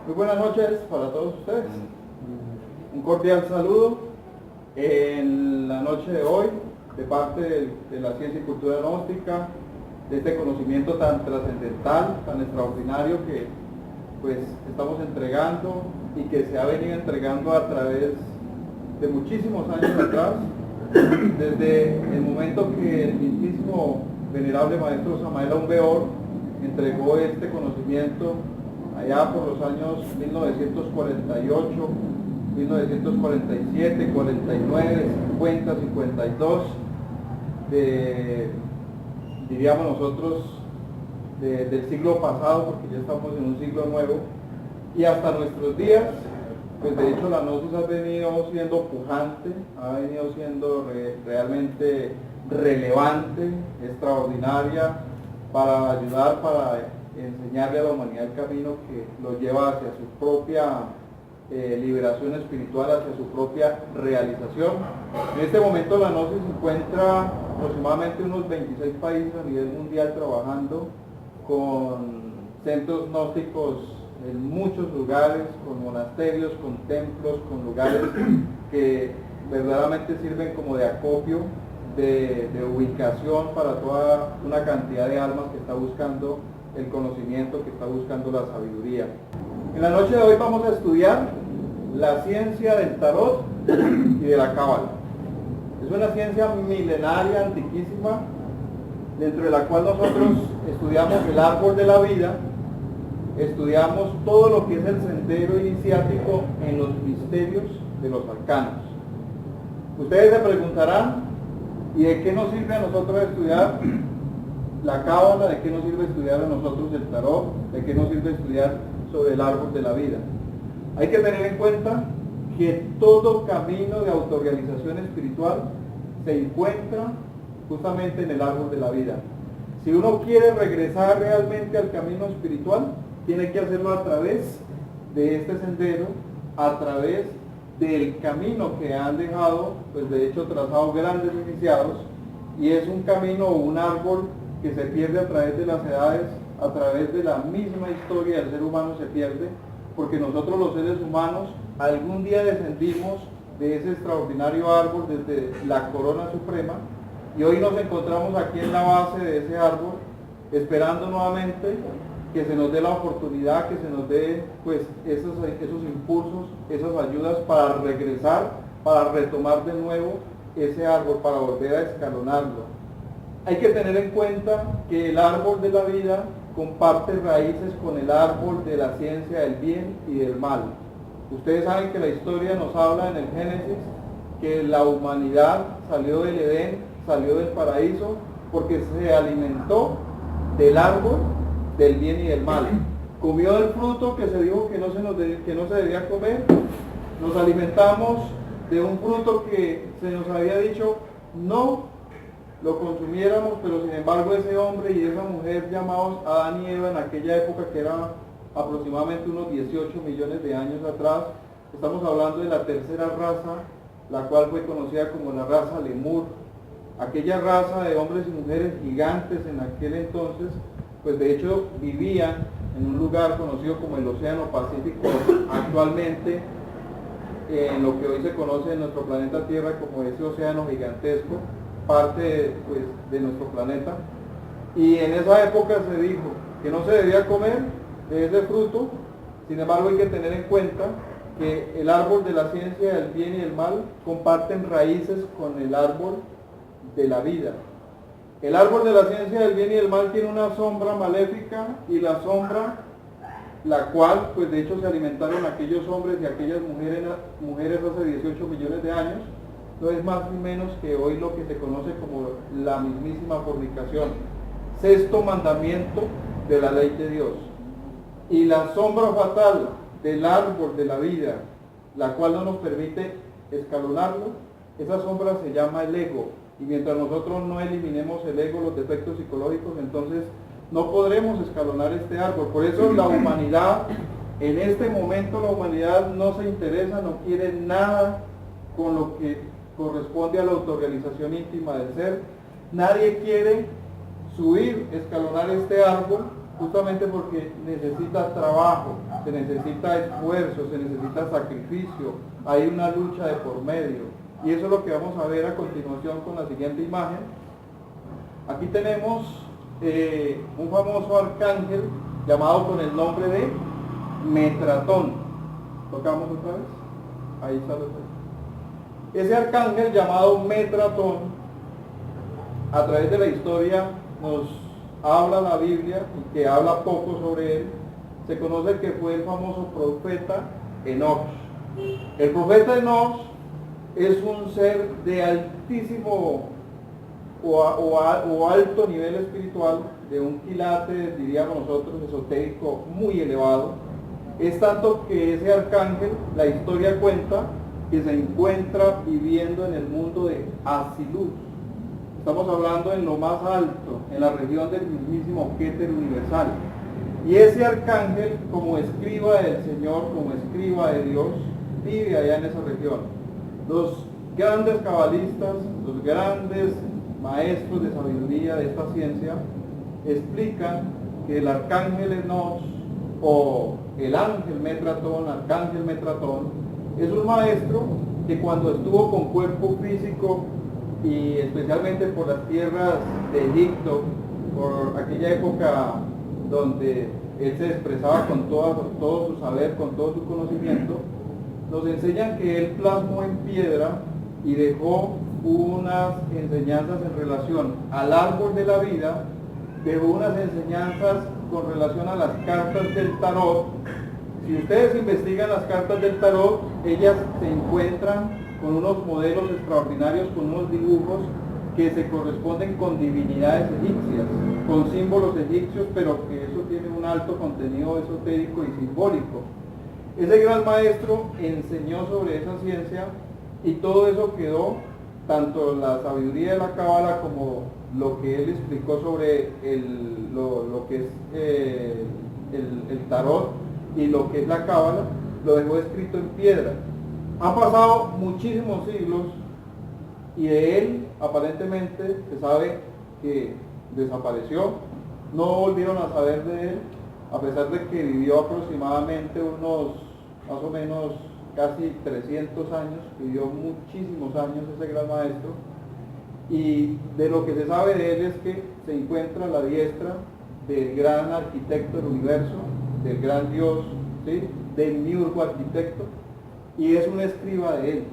Muy buenas noches para todos ustedes. Un cordial saludo en la noche de hoy de parte de la ciencia y cultura gnóstica, de este conocimiento tan trascendental, tan extraordinario que pues estamos entregando y que se ha venido entregando a través de muchísimos años atrás, desde el momento que el mismísimo venerable maestro Samael Aun Weor entregó este conocimiento allá por los años 1948, 1947, 49, 50, 52, diríamos nosotros, del siglo pasado, porque ya estamos en un siglo nuevo, y hasta nuestros días, pues de hecho la gnosis ha venido siendo pujante, ha venido siendo realmente relevante, extraordinaria, para ayudar, para enseñarle a la humanidad el camino que lo lleva hacia su propia liberación espiritual, hacia su propia realización. En este momento la gnosis se encuentra aproximadamente unos 26 países a nivel mundial trabajando con centros gnósticos en muchos lugares, con monasterios, con templos, con lugares que verdaderamente sirven como de acopio, de ubicación para toda una cantidad de almas que está buscando el conocimiento, que está buscando la sabiduría. En la noche de hoy vamos a estudiar la ciencia del tarot y de la cábala. Es una ciencia milenaria, antiquísima, dentro de la cual nosotros estudiamos el árbol de la vida, estudiamos todo lo que es el sendero iniciático en los misterios de los arcanos. Ustedes se preguntarán, ¿y de qué nos sirve a nosotros estudiar la cábala? ¿De qué nos sirve estudiar a nosotros el tarot? ¿De qué nos sirve estudiar sobre el árbol de la vida? Hay que tener en cuenta que todo camino de autorrealización espiritual se encuentra justamente en el árbol de la vida. Si uno quiere regresar realmente al camino espiritual, tiene que hacerlo a través de este sendero, a través del camino que han dejado, pues de hecho trazado grandes iniciados, y es un camino o un árbol que se pierde a través de las edades, a través de la misma historia del ser humano se pierde, porque nosotros los seres humanos algún día descendimos de ese extraordinario árbol desde la corona suprema, y hoy nos encontramos aquí en la base de ese árbol, esperando nuevamente que se nos dé la oportunidad, que se nos dé pues esos impulsos, esas ayudas para regresar, para retomar de nuevo ese árbol, para volver a escalonarlo. Hay que tener en cuenta que el árbol de la vida comparte raíces con el árbol de la ciencia del bien y del mal. Ustedes saben que la historia nos habla en el Génesis que la humanidad salió del Edén, salió del paraíso, porque se alimentó del árbol del bien y del mal. Comió del fruto que se dijo que no se debía comer. Nos alimentamos de un fruto que se nos había dicho no lo consumiéramos, pero sin embargo ese hombre y esa mujer llamados Adán y Eva en aquella época, que era aproximadamente unos 18 millones de años atrás, estamos hablando de la tercera raza, la cual fue conocida como la raza Lemur. Aquella raza de hombres y mujeres gigantes en aquel entonces, pues de hecho vivían en un lugar conocido como el Océano Pacífico, actualmente en lo que hoy se conoce en nuestro planeta Tierra como ese océano gigantesco, parte pues, de nuestro planeta. Y en esa época se dijo que no se debía comer de ese fruto. Sin embargo, hay que tener en cuenta que el árbol de la ciencia del bien y del mal comparten raíces con el árbol de la vida. El árbol de la ciencia del bien y del mal tiene una sombra maléfica, y la sombra, la cual pues de hecho se alimentaron aquellos hombres y aquellas mujeres hace 18 millones de años, no es más ni menos que hoy lo que se conoce como la mismísima fornicación, sexto mandamiento de la ley de Dios. Y la sombra fatal del árbol de la vida, la cual no nos permite escalonarlo, esa sombra se llama el ego. Y mientras nosotros no eliminemos el ego, los defectos psicológicos, entonces no podremos escalonar este árbol. Por eso la humanidad, en este momento la humanidad no se interesa, no quiere nada con lo que corresponde a la autorrealización íntima del ser. Nadie quiere subir, escalonar este árbol justamente porque necesita trabajo, se necesita esfuerzo, se necesita sacrificio, hay una lucha de por medio. Y eso es lo que vamos a ver a continuación con la siguiente imagen. Aquí tenemos un famoso arcángel llamado con el nombre de Metratón. Tocamos otra vez. Ahí sale. Ese arcángel llamado Metratón, a través de la historia nos habla la Biblia, y que habla poco sobre él, se conoce que fue el famoso profeta Enoch. El profeta Enoch es un ser de altísimo o alto nivel espiritual, de un quilate, diríamos nosotros, esotérico muy elevado. Es tanto que ese arcángel, la historia cuenta, que se encuentra viviendo en el mundo de Asiluz. Estamos hablando en lo más alto, en la región del mismísimo Kéter universal. Y ese arcángel, como escriba del Señor, como escriba de Dios, vive allá en esa región. Los grandes cabalistas, los grandes maestros de sabiduría de esta ciencia, explican que el arcángel Enoch, o el ángel Metratón, arcángel Metratón, es un maestro que cuando estuvo con cuerpo físico, y especialmente por las tierras de Egipto, por aquella época donde él se expresaba con todo su saber, con todo su conocimiento, nos enseñan que él plasmó en piedra y dejó unas enseñanzas en relación al árbol de la vida, dejó unas enseñanzas con relación a las cartas del tarot. Si ustedes investigan las cartas del tarot, ellas se encuentran con unos modelos extraordinarios, con unos dibujos que se corresponden con divinidades egipcias, con símbolos egipcios, pero que eso tiene un alto contenido esotérico y simbólico. Ese gran maestro enseñó sobre esa ciencia, y todo eso quedó, tanto la sabiduría de la cábala como lo que él explicó sobre lo que es el tarot y lo que es la cábala, lo dejó escrito en piedra. Han pasado muchísimos siglos y de él aparentemente se sabe que desapareció. No volvieron a saber de él, a pesar de que vivió aproximadamente unos, más o menos, casi 300 años, vivió muchísimos años ese gran maestro. Y de lo que se sabe de él es que se encuentra a la diestra del gran arquitecto del universo, del gran Dios, ¿sí?, del miurgo arquitecto, y es un escriba de él.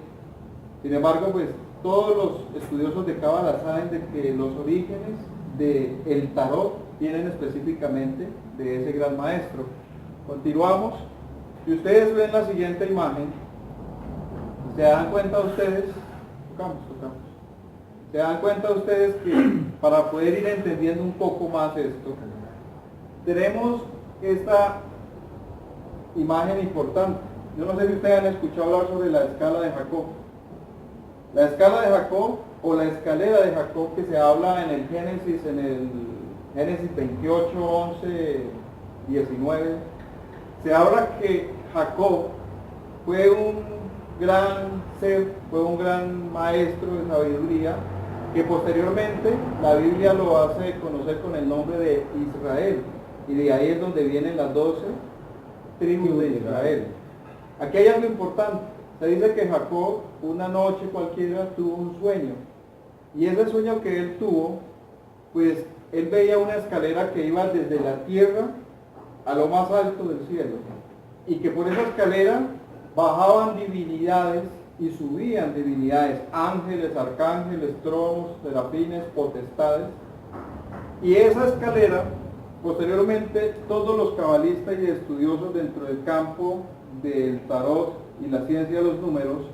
Sin embargo, pues todos los estudiosos de cábala saben de que los orígenes del tarot vienen específicamente de ese gran maestro. Continuamos. Si ustedes ven la siguiente imagen, se dan cuenta ustedes, tocamos. Se dan cuenta ustedes que para poder ir entendiendo un poco más esto, tenemos esta imagen importante. Yo no sé si ustedes han escuchado hablar sobre la escala de Jacob. La escala de Jacob, o la escalera de Jacob, que se habla en el Génesis 28, 11, 19, se habla que Jacob fue un gran ser, fue un gran maestro de sabiduría, que posteriormente la Biblia lo hace conocer con el nombre de Israel, y de ahí es donde vienen las 12 tribus de Israel. Aquí hay algo importante. Se dice que Jacob una noche cualquiera tuvo un sueño, y ese sueño que él tuvo, pues él veía una escalera que iba desde la tierra a lo más alto del cielo, y que por esa escalera bajaban divinidades y subían divinidades, ángeles, arcángeles, tronos, serafines, potestades. Y esa escalera, posteriormente, todos los cabalistas y estudiosos dentro del campo del tarot y la ciencia de los números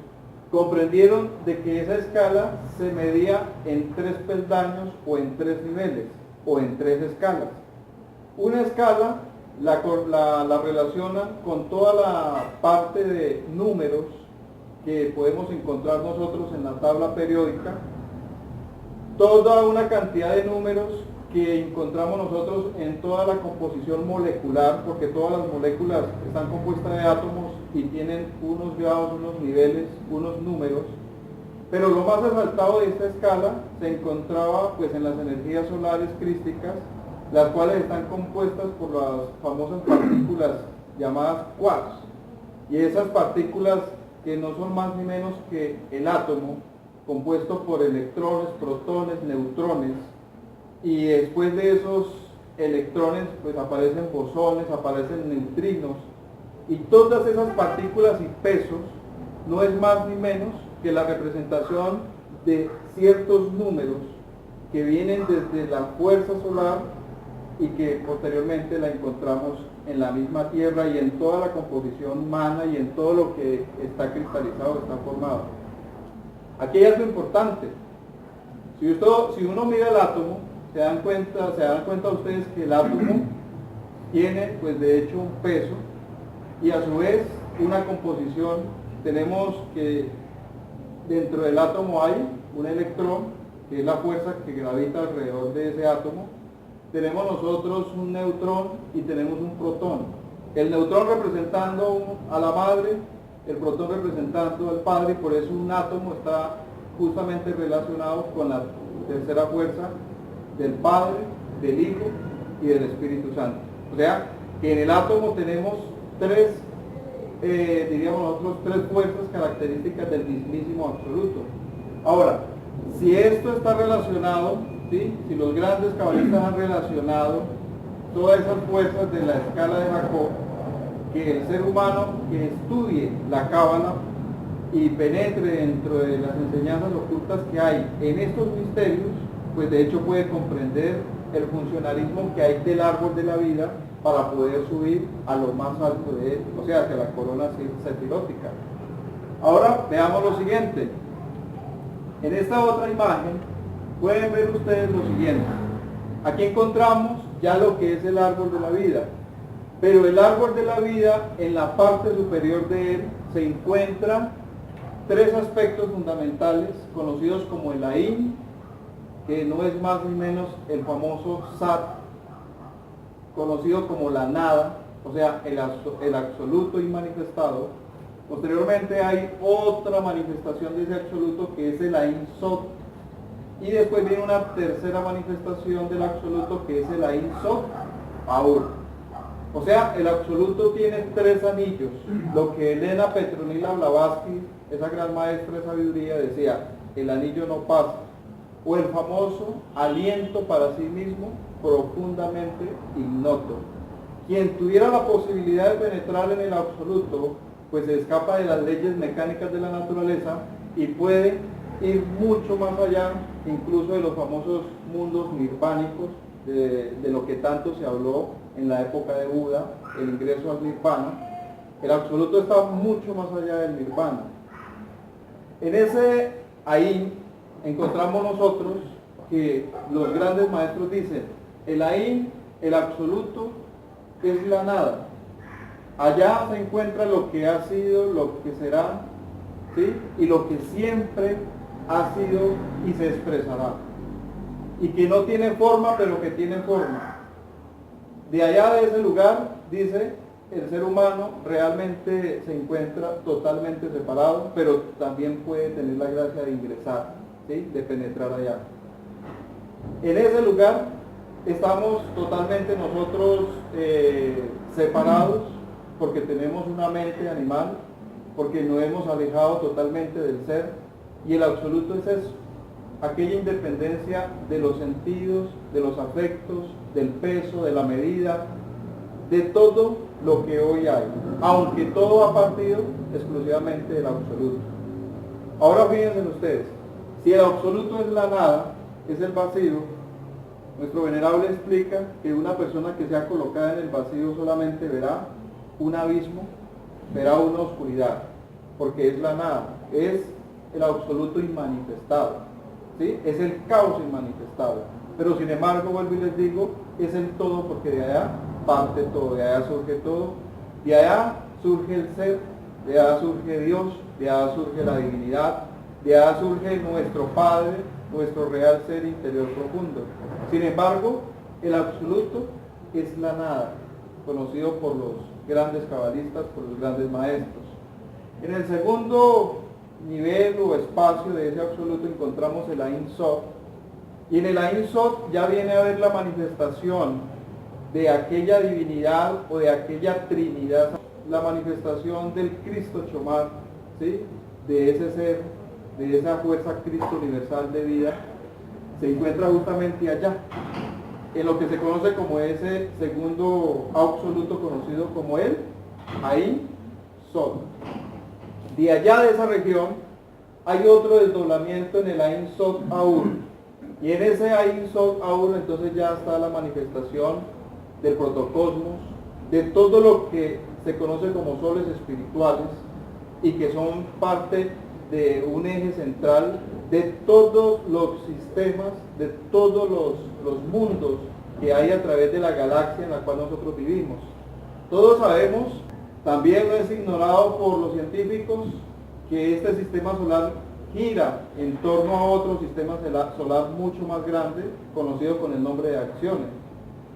comprendieron de que esa escala se medía en 3 peldaños, o en 3 niveles, o en 3 escalas. Una escala la relacionan con toda la parte de números que podemos encontrar nosotros en la tabla periódica, toda una cantidad de números que encontramos nosotros en toda la composición molecular, porque todas las moléculas están compuestas de átomos y tienen unos grados, unos niveles, unos números. Pero lo más resaltado de esta escala se encontraba pues en las energías solares crísticas, las cuales están compuestas por las famosas partículas llamadas quarks. Y esas partículas que no son más ni menos que el átomo, compuesto por electrones, protones, neutrones, y después de esos electrones pues aparecen bosones, aparecen neutrinos, y todas esas partículas y pesos no es más ni menos que la representación de ciertos números que vienen desde la fuerza solar y que posteriormente la encontramos en la misma Tierra y en toda la composición humana y en todo lo que está cristalizado, está formado. Aquí hay algo importante. Si uno mira el átomo, se dan cuenta ustedes que el átomo tiene pues de hecho un peso y a su vez una composición. Tenemos que dentro del átomo hay un electrón, que es la fuerza que gravita alrededor de ese átomo. Tenemos nosotros un neutrón y tenemos un protón. El neutrón representando a la madre, el protón representando al padre, y por eso un átomo está justamente relacionado con la tercera fuerza del Padre, del Hijo y del Espíritu Santo. O sea, que en el átomo tenemos tres fuerzas características del mismísimo absoluto. Ahora, si esto está relacionado, ¿sí? Si los grandes cabalistas han relacionado todas esas fuerzas de la escala de Jacob, que el ser humano que estudie la cábala y penetre dentro de las enseñanzas ocultas que hay en estos misterios, pues de hecho puede comprender el funcionalismo que hay del árbol de la vida para poder subir a lo más alto de él, o sea, hacia la corona sefirótica. Ahora veamos lo siguiente. En esta otra imagen pueden ver ustedes lo siguiente. Aquí encontramos ya lo que es el árbol de la vida, pero el árbol de la vida, en la parte superior de él se encuentran tres aspectos fundamentales conocidos como el Ain, que no es más ni menos el famoso Sat, conocido como la nada, o sea, el absoluto inmanifestado. Posteriormente hay otra manifestación de ese absoluto que es el Ain Sot, y después viene una tercera manifestación del absoluto que es el Ain Sot Aur. O sea, el absoluto tiene tres anillos, lo que Elena Petronila Blavatsky, esa gran maestra de sabiduría, decía: el anillo no pasa, o el famoso aliento para sí mismo profundamente ignoto. Quien tuviera la posibilidad de penetrar en el absoluto, pues se escapa de las leyes mecánicas de la naturaleza y puede ir mucho más allá, incluso de los famosos mundos nirvánicos, de lo que tanto se habló en la época de Buda, el ingreso al nirvana. El absoluto está mucho más allá del nirvana. En ese ahí encontramos nosotros que los grandes maestros dicen: el ahí, el absoluto, es la nada. Allá se encuentra lo que ha sido, lo que será, ¿sí? Y lo que siempre ha sido y se expresará. Y que no tiene forma, pero que tiene forma. De allá de ese lugar, dice, el ser humano realmente se encuentra totalmente separado, pero también puede tener la gracia de ingresar, ¿sí? De penetrar allá. En ese lugar estamos totalmente nosotros separados, porque tenemos una mente animal, porque nos hemos alejado totalmente del ser, y el absoluto es eso, aquella independencia de los sentidos, de los afectos, del peso, de la medida, de todo lo que hoy hay, aunque todo ha partido exclusivamente del absoluto. Ahora fíjense ustedes, si el absoluto es la nada, es el vacío, nuestro venerable explica que una persona que sea colocada en el vacío solamente verá un abismo, verá una oscuridad, porque es la nada, es el absoluto inmanifestado, ¿sí? Es el caos inmanifestado, pero sin embargo, vuelvo y les digo, es el todo, porque de allá parte todo, de allá surge todo, de allá surge el ser, de allá surge Dios, de allá surge la divinidad, de allá surge nuestro Padre, nuestro real ser interior profundo. Sin embargo, el absoluto es la nada, conocido por los grandes cabalistas, por los grandes maestros. En el segundo nivel o espacio de ese absoluto encontramos el Ein Sof, Y en el Ain Sod ya viene a ver la manifestación de aquella divinidad o de aquella trinidad, la manifestación del Cristo Chomar, ¿sí? De ese ser, de esa fuerza Cristo universal de vida, se encuentra justamente allá, en lo que se conoce como ese segundo absoluto conocido como el Ain Sod. De allá de esa región hay otro desdoblamiento en el Ain Sod Aur, y en ese Ain Sod Aur entonces ya está la manifestación del protocosmos, de todo lo que se conoce como soles espirituales y que son parte de un eje central de todos los sistemas, de todos los mundos que hay a través de la galaxia en la cual nosotros vivimos. Todos sabemos, también no es ignorado por los científicos, que este sistema solar gira en torno a otro sistema solar mucho más grande, conocido con el nombre de Acciones.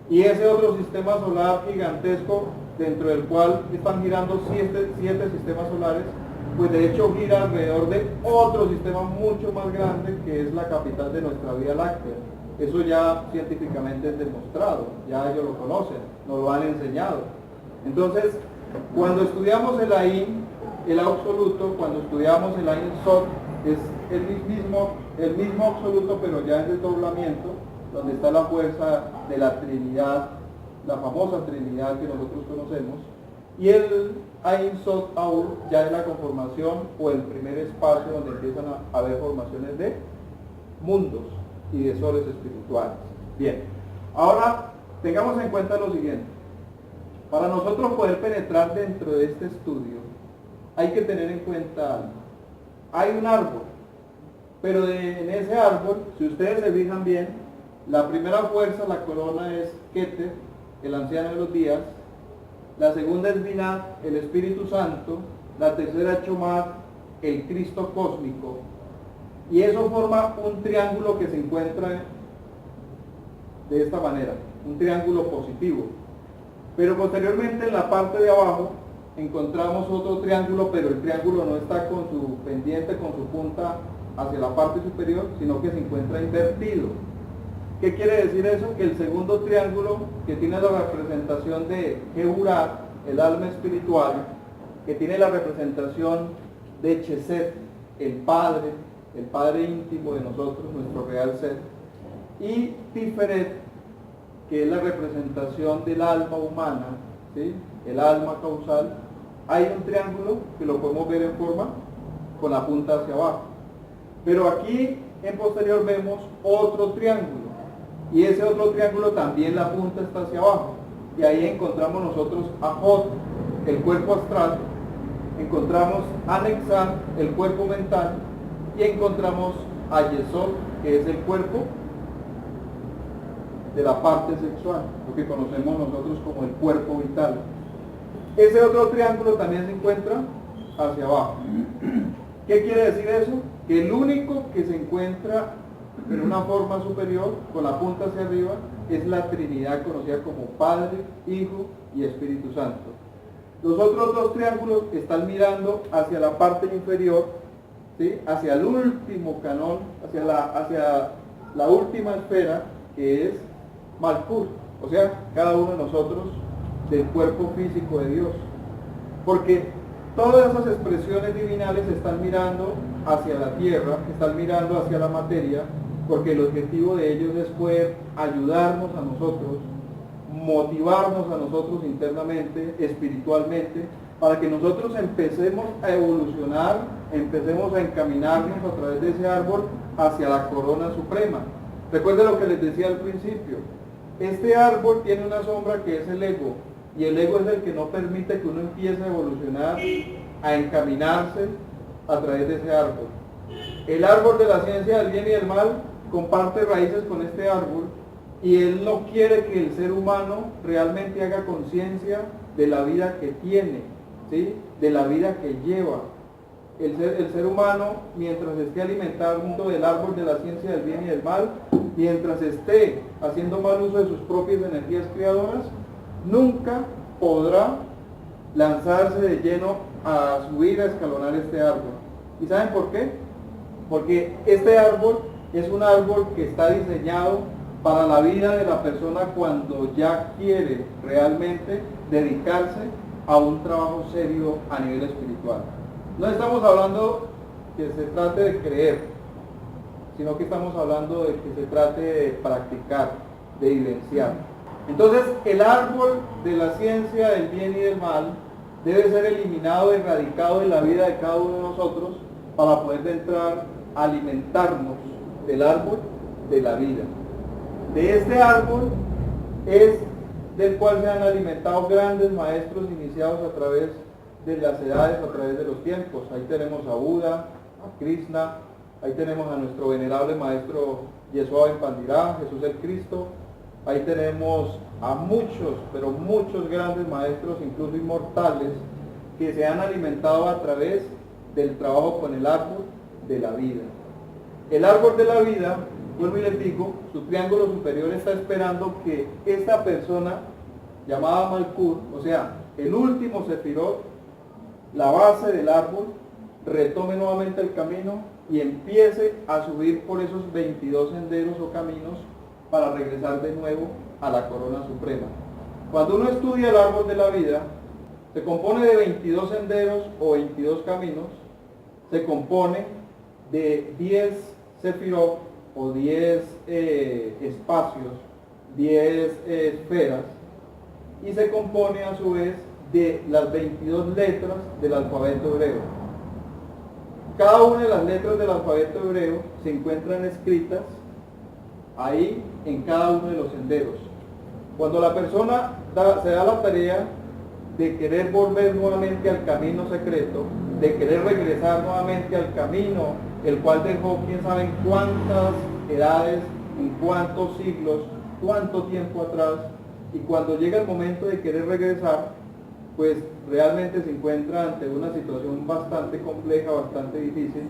Y ese otro sistema solar gigantesco, dentro del cual están girando siete sistemas solares, pues de hecho gira alrededor de otro sistema mucho más grande, que es la capital de nuestra Vía Láctea. Eso ya científicamente es demostrado, ya ellos lo conocen, nos lo han enseñado. Entonces, cuando estudiamos el Ain, el absoluto, cuando estudiamos el Ain Sod, es el mismo absoluto, pero ya en desdoblamiento, donde está la fuerza de la Trinidad, la famosa Trinidad que nosotros conocemos, y el Ain Sod Aur ya es la conformación o el primer espacio donde empiezan a haber formaciones de mundos y de soles espirituales. Bien, ahora tengamos en cuenta lo siguiente. Para nosotros poder penetrar dentro de este estudio, hay que tener en cuenta algo. Hay un árbol, pero en ese árbol, si ustedes se fijan bien, la primera fuerza, la corona, es Keter, el anciano de los días. La segunda es Binah, el Espíritu Santo. La tercera es Chomar, el Cristo cósmico. Y eso forma un triángulo que se encuentra de esta manera, un triángulo positivo. Pero posteriormente en la parte de abajo encontramos otro triángulo, pero el triángulo no está con su pendiente, con su punta hacia la parte superior, sino que se encuentra invertido. ¿Qué quiere decir eso? Que el segundo triángulo, que tiene la representación de Geburat, el alma espiritual, que tiene la representación de Chesed, el Padre íntimo de nosotros, nuestro real ser, y Tiferet, que es la representación del alma humana, ¿sí? El alma causal. Hay un triángulo que lo podemos ver en forma con la punta hacia abajo. Pero aquí en posterior vemos otro triángulo. Y ese otro triángulo también la punta está hacia abajo. Y ahí encontramos nosotros a Jod, el cuerpo astral. Encontramos a Nexar, el cuerpo mental. Y encontramos a Yesod, que es el cuerpo de la parte sexual, lo que conocemos nosotros como el cuerpo vital. Ese otro triángulo también se encuentra hacia abajo. ¿Qué quiere decir eso? Que el único que se encuentra en una forma superior, con la punta hacia arriba, es la Trinidad conocida como Padre, Hijo y Espíritu Santo. Los otros dos triángulos están mirando hacia la parte inferior, ¿sí? Hacia el último canón, hacia la última esfera, que es Malkut, o sea, cada uno de nosotros del cuerpo físico de Dios. Porque todas esas expresiones divinales están mirando hacia la tierra, están mirando hacia la materia, porque el objetivo de ellos es poder ayudarnos a nosotros, motivarnos a nosotros internamente, espiritualmente, para que nosotros empecemos a evolucionar, empecemos a encaminarnos a través de ese árbol hacia la corona suprema. Recuerden lo que les decía al principio. Este árbol tiene una sombra que es el ego, y el ego es el que no permite que uno empiece a evolucionar, a encaminarse a través de ese árbol. El árbol de la ciencia del bien y del mal comparte raíces con este árbol, y él no quiere que el ser humano realmente haga conciencia de la vida que tiene, ¿sí? De la vida que lleva. El ser humano, mientras esté alimentando del árbol de la ciencia del bien y del mal, mientras esté haciendo mal uso de sus propias energías creadoras, nunca podrá lanzarse de lleno a subir, a escalonar este árbol. ¿Y saben por qué? Porque este árbol es un árbol que está diseñado para la vida de la persona cuando ya quiere realmente dedicarse a un trabajo serio a nivel espiritual. No estamos hablando que se trate de creer, sino que estamos hablando de que se trate de practicar, de vivenciar. Entonces, el árbol de la ciencia del bien y del mal debe ser eliminado, erradicado de la vida de cada uno de nosotros para poder entrar a alimentarnos del árbol de la vida. De este árbol es del cual se han alimentado grandes maestros iniciados a través de las edades, a través de los tiempos. Ahí tenemos a Buda, a Krishna, ahí tenemos a nuestro venerable maestro Yeshua Ben Pandira, Jesús el Cristo. Ahí tenemos a muchos, pero muchos grandes maestros, incluso inmortales, que se han alimentado a través del trabajo con el árbol de la vida. El árbol de la vida, vuelvo y les digo, su triángulo superior está esperando que esta persona, llamada Malkut, o sea, el último sefirot, la base del árbol, retome nuevamente el camino y empiece a subir por esos 22 senderos o caminos para regresar de nuevo a la corona suprema. Cuando uno estudia el árbol de la vida, se compone de 22 senderos o 22 caminos, se compone de 10 sefirot o 10 espacios, 10 esferas, y se compone a su vez de las 22 letras del alfabeto hebreo. Cada una de las letras del alfabeto hebreo se encuentran escritas ahí en cada uno de los senderos. Cuando la persona se da la tarea de querer volver nuevamente al camino secreto, de querer regresar nuevamente al camino, el cual dejó quién sabe en cuántas edades, en cuántos siglos, cuánto tiempo atrás, y cuando llega el momento de querer regresar, pues realmente se encuentra ante una situación bastante compleja, bastante difícil,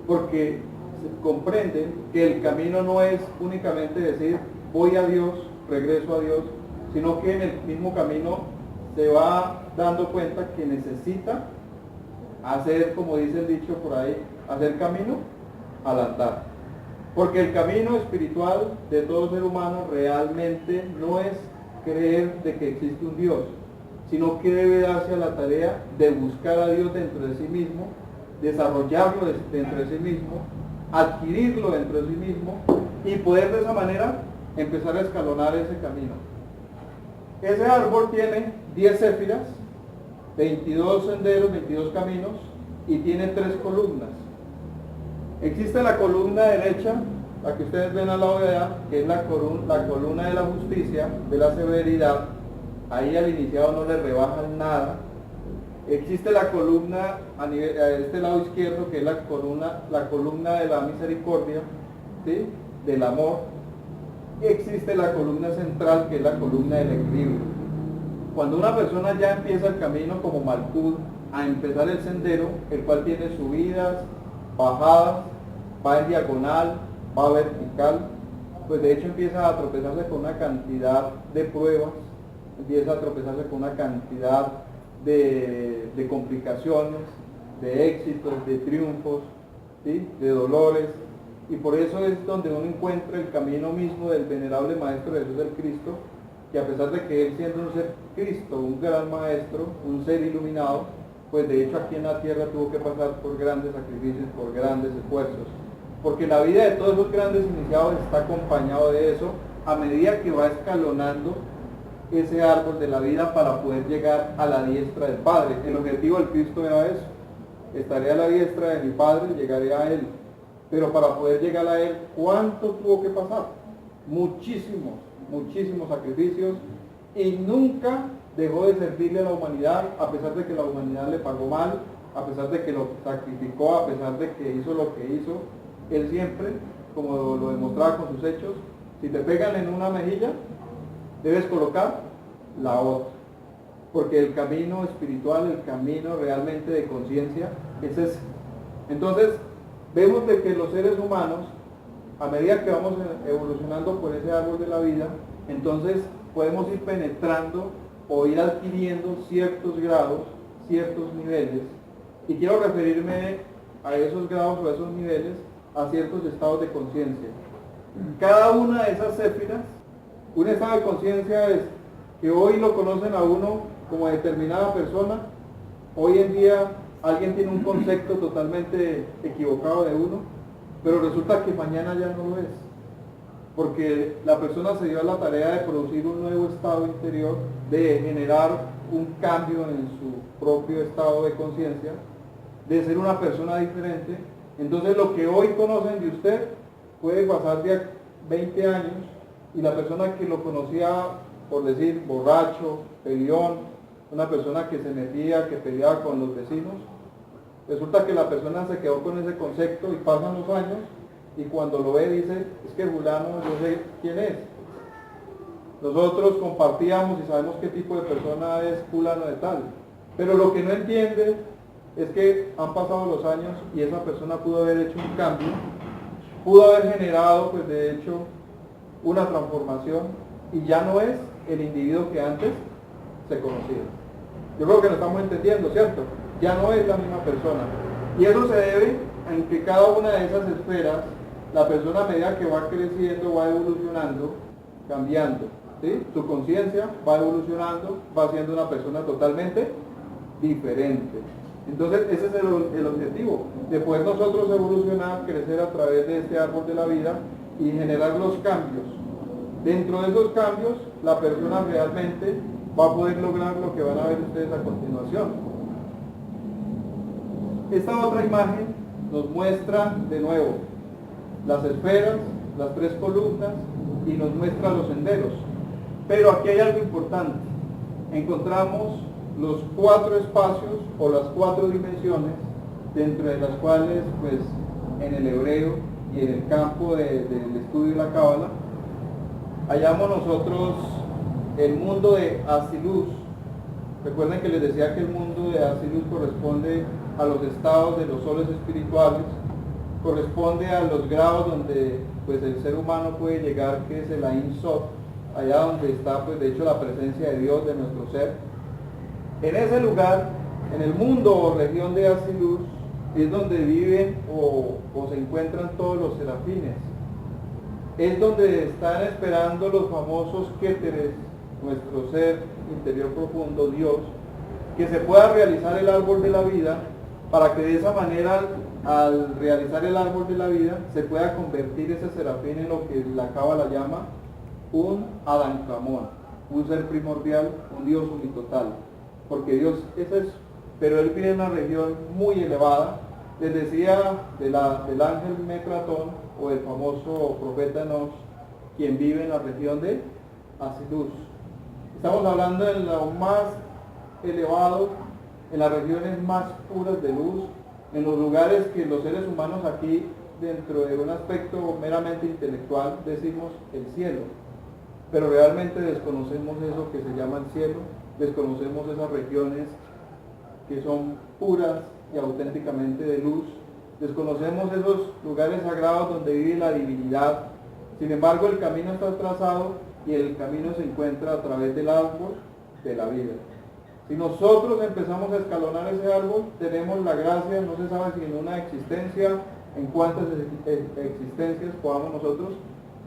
porque se comprende que el camino no es únicamente decir voy a Dios, regreso a Dios, sino que en el mismo camino se va dando cuenta que necesita hacer, como dice el dicho por ahí, hacer camino al andar. Porque el camino espiritual de todo ser humano realmente no es creer de que existe un Dios, sino que debe darse a la tarea de buscar a Dios dentro de sí mismo, desarrollarlo dentro de sí mismo, adquirirlo dentro de sí mismo y poder de esa manera empezar a escalonar ese camino. Ese árbol tiene 10 séfiras, 22 senderos, 22 caminos y tiene 3 columnas. Existe la columna derecha, la que ustedes ven al lado de allá, que es la columna de la justicia, de la severidad. Ahí al iniciado no le rebajan nada. Existe la columna a este lado izquierdo, que es la columna de la misericordia, ¿sí?, del amor. Y existe la columna central, que es la columna del equilibrio. Cuando una persona ya empieza el camino como Malkut, a empezar el sendero, el cual tiene subidas, bajadas, va en diagonal, va vertical, pues de hecho empieza a tropezarse con una cantidad de pruebas, empieza a tropezarse con una cantidad de complicaciones, de éxitos, de triunfos, ¿sí?, de dolores, y por eso es donde uno encuentra el camino mismo del venerable Maestro Jesús el Cristo, que a pesar de que él siendo un ser Cristo, un gran maestro, un ser iluminado, pues de hecho aquí en la tierra tuvo que pasar por grandes sacrificios, por grandes esfuerzos, porque la vida de todos esos grandes iniciados está acompañado de eso a medida que va escalonando ese árbol de la vida para poder llegar a la diestra del Padre. El objetivo del Cristo era eso: estaré a la diestra de mi Padre y llegaré a Él. Pero para poder llegar a Él, ¿cuánto tuvo que pasar? Muchísimos, muchísimos sacrificios, y nunca dejó de servirle a la humanidad, a pesar de que la humanidad le pagó mal, a pesar de que lo sacrificó, a pesar de que hizo lo que hizo. Él siempre, como lo demostraba con sus hechos, si te pegan en una mejilla, debes colocar la otra, porque el camino espiritual, el camino realmente de conciencia es ese. Entonces, vemos de que los seres humanos, a medida que vamos evolucionando por ese árbol de la vida, entonces podemos ir penetrando o ir adquiriendo ciertos grados, ciertos niveles, y quiero referirme a esos grados o a esos niveles a ciertos estados de conciencia. Cada una de esas séfiras, un estado de conciencia es que hoy lo conocen a uno como determinada persona, hoy en día alguien tiene un concepto totalmente equivocado de uno, pero resulta que mañana ya no lo es, porque la persona se dio a la tarea de producir un nuevo estado interior, de generar un cambio en su propio estado de conciencia, de ser una persona diferente. Entonces lo que hoy conocen de usted puede pasar de 20 años y la persona que lo conocía, por decir, borracho, peleón, una persona que se metía, que peleaba con los vecinos, resulta que la persona se quedó con ese concepto y pasan los años y cuando lo ve dice, es que fulano, yo sé quién es. Nosotros compartíamos y sabemos qué tipo de persona es fulano de tal, pero lo que no entiende es que han pasado los años y esa persona pudo haber hecho un cambio, pudo haber generado, pues de hecho, una transformación y ya no es el individuo que antes se conocía. Yo creo que lo estamos entendiendo, ¿cierto? Ya no es la misma persona. Y eso se debe a que cada una de esas esferas, la persona a medida que va creciendo, va evolucionando, cambiando, ¿sí? Su conciencia va evolucionando, va siendo una persona totalmente diferente. Entonces ese es el objetivo, de poder nosotros evolucionar, crecer a través de este árbol de la vida y generar los cambios. Dentro de esos cambios, la persona realmente va a poder lograr lo que van a ver ustedes a continuación. Esta otra imagen nos muestra de nuevo las esferas, las 3 columnas y nos muestra los senderos. Pero aquí hay algo importante. Encontramos los 4 espacios o las 4 dimensiones, dentro de las cuales, pues, en el hebreo y en el campo del estudio de la Cábala, hallamos nosotros el mundo de Asilus. Recuerden que les decía que el mundo de Asilus corresponde a los estados de los soles espirituales, corresponde a los grados donde, pues, el ser humano puede llegar, que es el Ain Sod, allá donde está, pues, de hecho, la presencia de Dios, de nuestro ser. En ese lugar, en el mundo o región de Asilus, es donde viven o se encuentran todos los serafines. Es donde están esperando los famosos Kéteres, nuestro ser interior profundo, Dios, que se pueda realizar el árbol de la vida, para que de esa manera, al realizar el árbol de la vida, se pueda convertir ese serafín en lo que la Cábala llama un Adán Kamón, un ser primordial, un Dios unitotal. Porque Dios ese es, pero él vive en una región muy elevada. Les decía del ángel Metratón o el famoso profeta Enoch, quien vive en la región de Asilus. Estamos hablando de lo más elevado, en las regiones más puras de luz, en los lugares que los seres humanos aquí, dentro de un aspecto meramente intelectual, decimos el cielo, pero realmente desconocemos eso que se llama el cielo, desconocemos esas regiones que son puras y auténticamente de luz, desconocemos esos lugares sagrados donde vive la divinidad. Sin embargo, el camino está trazado y el camino se encuentra a través del árbol de la vida. Si nosotros empezamos a escalonar ese árbol, tenemos la gracia, no se sabe si en una existencia, en cuántas existencias podamos nosotros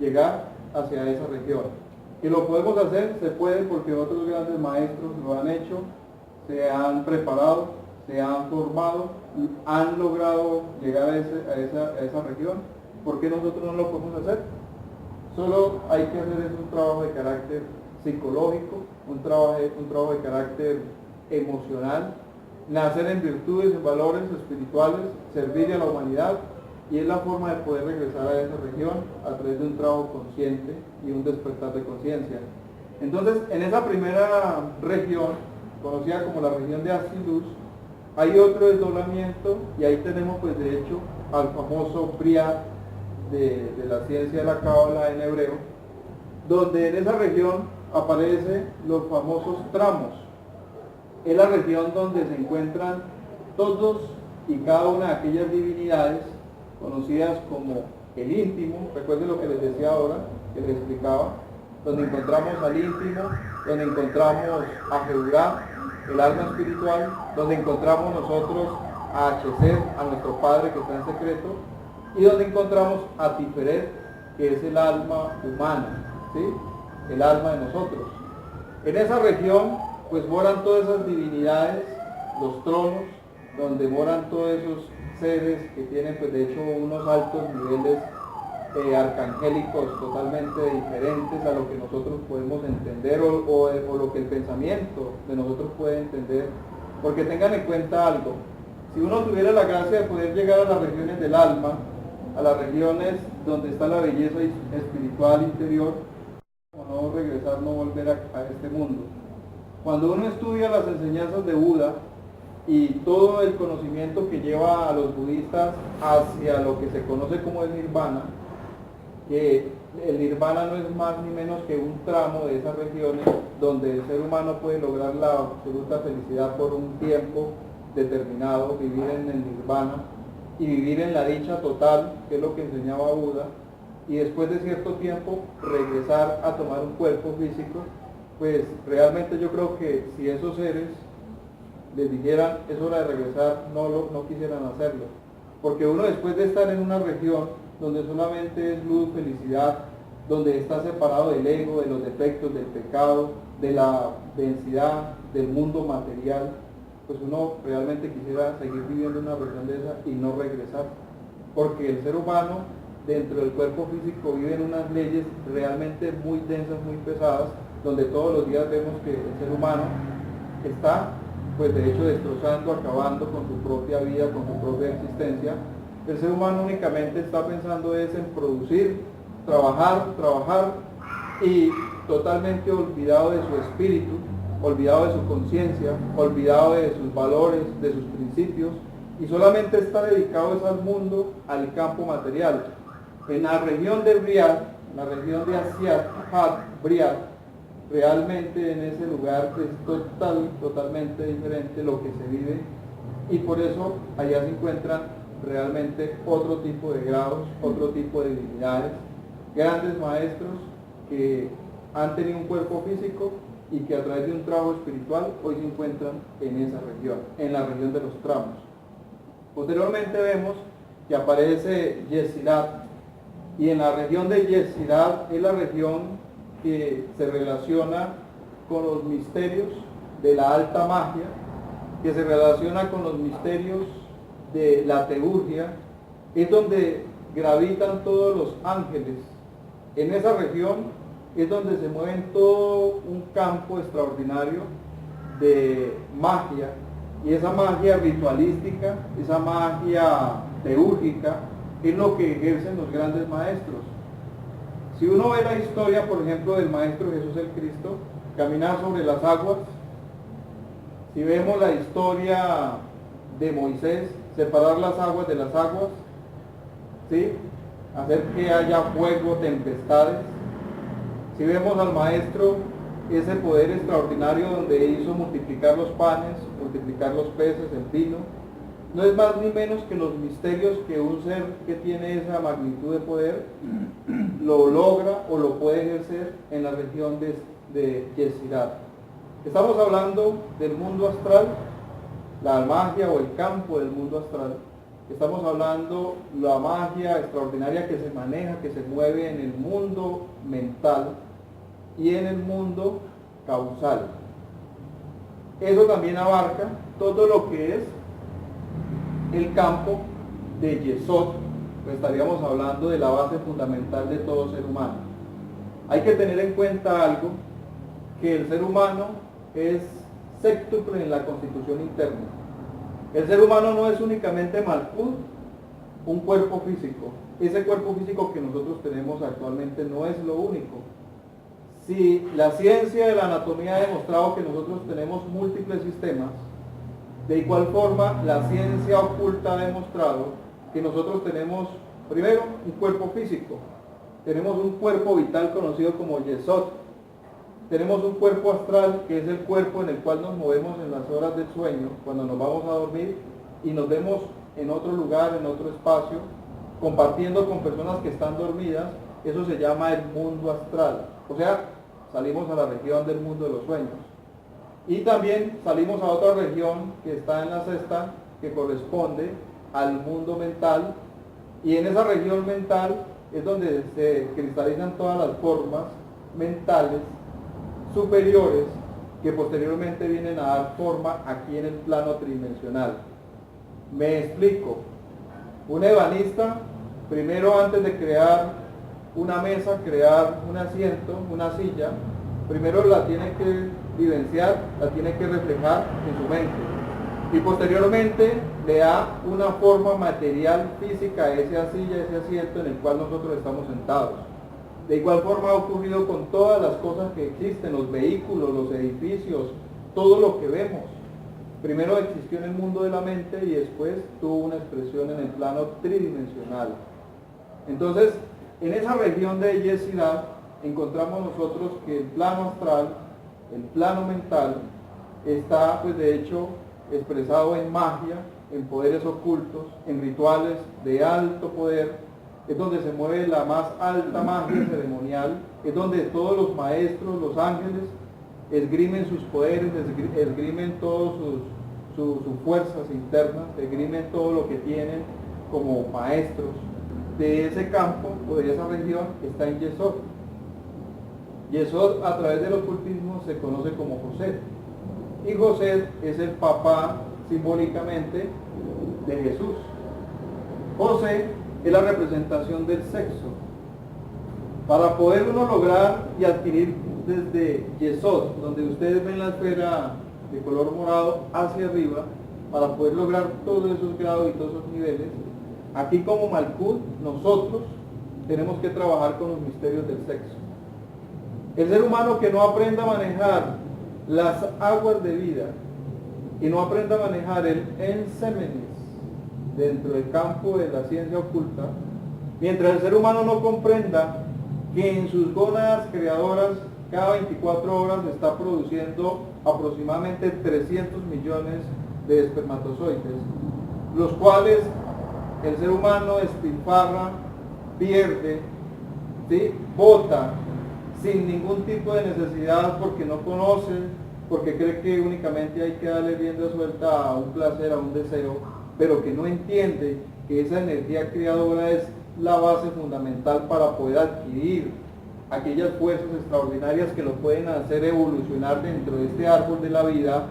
llegar hacia esa región. Y lo podemos hacer, se puede, porque otros grandes maestros lo han hecho, se han preparado, se han formado, y han logrado llegar a esa región. ¿Por qué nosotros no lo podemos hacer? Solo hay que hacer un trabajo de carácter psicológico, un trabajo de carácter emocional, nacer en virtudes, en valores espirituales, servir a la humanidad, y es la forma de poder regresar a esa región a través de un trabajo consciente y un despertar de conciencia. Entonces, en esa primera región, conocida como la región de Asilus, hay otro desdoblamiento, y ahí tenemos, pues, de hecho, al famoso Briat de la ciencia de la Cábala en hebreo, donde en esa región aparecen los famosos tramos. Es la región donde se encuentran todos y cada una de aquellas divinidades conocidas como el íntimo. Recuerden lo que les decía ahora, que les explicaba, donde encontramos al íntimo, donde encontramos a Jehurá, el alma espiritual, donde encontramos nosotros a Acheser, a nuestro Padre que está en secreto, y donde encontramos a Tiferet, que es el alma humana, ¿sí? El alma de nosotros. En esa región pues moran todas esas divinidades, los tronos, donde moran todos esos seres que tienen pues de hecho unos altos niveles arcangélicos totalmente diferentes a lo que nosotros podemos entender o lo que el pensamiento de nosotros puede entender. Porque tengan en cuenta algo, si uno tuviera la gracia de poder llegar a las regiones del alma, a las regiones donde está la belleza espiritual interior, no regresar, no volver a este mundo. Cuando uno estudia las enseñanzas de Buda y todo el conocimiento que lleva a los budistas hacia lo que se conoce como el nirvana, que el nirvana no es más ni menos que un tramo de esas regiones donde el ser humano puede lograr la absoluta felicidad por un tiempo determinado, vivir en el nirvana y vivir en la dicha total, que es lo que enseñaba Buda, y después de cierto tiempo regresar a tomar un cuerpo físico. Pues realmente yo creo que si esos seres les dijeran es hora de regresar, no quisieran hacerlo, porque uno después de estar en una región donde solamente es luz, felicidad, donde está separado del ego, de los defectos, del pecado, de la densidad, del mundo material, pues uno realmente quisiera seguir viviendo en una región de esa y no regresar, porque el ser humano dentro del cuerpo físico vive en unas leyes realmente muy densas, muy pesadas, donde todos los días vemos que el ser humano está, pues de hecho, destrozando, acabando con su propia vida, con su propia existencia. El ser humano únicamente está pensando es en producir, trabajar y totalmente olvidado de su espíritu, olvidado de su conciencia, olvidado de sus valores, de sus principios, y solamente está dedicado es al mundo, al campo material. En la región de Briat, la región de Asiat, Briat, realmente en ese lugar es totalmente diferente lo que se vive, y por eso allá se encuentran realmente otro tipo de grados, otro tipo de divinidades, grandes maestros que han tenido un cuerpo físico y que a través de un trabajo espiritual hoy se encuentran en esa región, en la región de los tramos. Posteriormente vemos que aparece Yesirat, y en la región de Yesirat es la región que se relaciona con los misterios de la alta magia, que se relaciona con los misterios de la teurgia, es donde gravitan todos los ángeles. En esa región es donde se mueve todo un campo extraordinario de magia, y esa magia ritualística, esa magia teúrgica, es lo que ejercen los grandes maestros. Si uno ve la historia, por ejemplo, del Maestro Jesús el Cristo, caminar sobre las aguas, si vemos la historia de Moisés, separar las aguas de las aguas, ¿sí? Hacer que haya fuego, tempestades. Si vemos al Maestro, ese poder extraordinario donde hizo multiplicar los panes, multiplicar los peces, el vino, no es más ni menos que los misterios que un ser que tiene esa magnitud de poder lo logra o lo puede ejercer en la región de Yesirat. Estamos hablando del mundo astral, la magia o el campo del mundo astral. Estamos hablando la magia extraordinaria que se maneja, que se mueve en el mundo mental y en el mundo causal. Eso también abarca todo lo que es el campo de Yesod, pues estaríamos hablando de la base fundamental de todo ser humano. Hay que tener en cuenta algo, que el ser humano es séptuple en la constitución interna. El ser humano no es únicamente Malkut, un cuerpo físico. Ese cuerpo físico que nosotros tenemos actualmente no es lo único. Si la ciencia de la anatomía ha demostrado que nosotros tenemos múltiples sistemas, de igual forma la ciencia oculta ha demostrado que nosotros tenemos, primero, un cuerpo físico, tenemos un cuerpo vital conocido como Yesod, tenemos un cuerpo astral que es el cuerpo en el cual nos movemos en las horas del sueño, cuando nos vamos a dormir y nos vemos en otro lugar, en otro espacio, compartiendo con personas que están dormidas. Eso se llama el mundo astral, o sea, salimos a la región del mundo de los sueños. Y también salimos a otra región que está en la sexta, que corresponde al mundo mental, Y en esa región mental es donde se cristalizan todas las formas mentales superiores que posteriormente vienen a dar forma aquí en el plano tridimensional. Me explico. Un ebanista, primero antes de crear una mesa, crear un asiento, una silla, primero la tiene que vivenciar, la tiene que reflejar en su mente. Y posteriormente le da una forma material, física a esa silla, ese asiento en el cual nosotros estamos sentados. De igual forma ha ocurrido con todas las cosas que existen, los vehículos, los edificios, todo lo que vemos. Primero existió en el mundo de la mente y después tuvo una expresión en el plano tridimensional. Entonces, en esa región de yesidad encontramos nosotros que el plano astral, el plano mental, está pues de hecho expresado en magia, en poderes ocultos, en rituales de alto poder. Es donde se mueve la más alta magia ceremonial, es donde todos los maestros, los ángeles, esgrimen sus poderes, esgrimen todas sus fuerzas internas, esgrimen todo lo que tienen como maestros. De ese campo o de esa región está en Yesod. Yesod a través del ocultismo se conoce como José. Y José es el papá simbólicamente de Jesús. José es la representación del sexo. Para poder uno lograr y adquirir desde Yesod, donde ustedes ven la esfera de color morado hacia arriba, para poder lograr todos esos grados y todos esos niveles, aquí como Malkut, nosotros tenemos que trabajar con los misterios del sexo. El ser humano que no aprenda a manejar las aguas de vida y no aprenda a manejar el ensémenis dentro del campo de la ciencia oculta, mientras el ser humano no comprenda que en sus gónadas creadoras cada 24 horas está produciendo aproximadamente 300 millones de espermatozoides, los cuales el ser humano despilfarra, pierde, ¿sí? Bota sin ningún tipo de necesidad porque no conoce, porque cree que únicamente hay que darle rienda suelta a un placer, a un deseo, pero que no entiende que esa energía creadora es la base fundamental para poder adquirir aquellas fuerzas extraordinarias que lo pueden hacer evolucionar dentro de este árbol de la vida,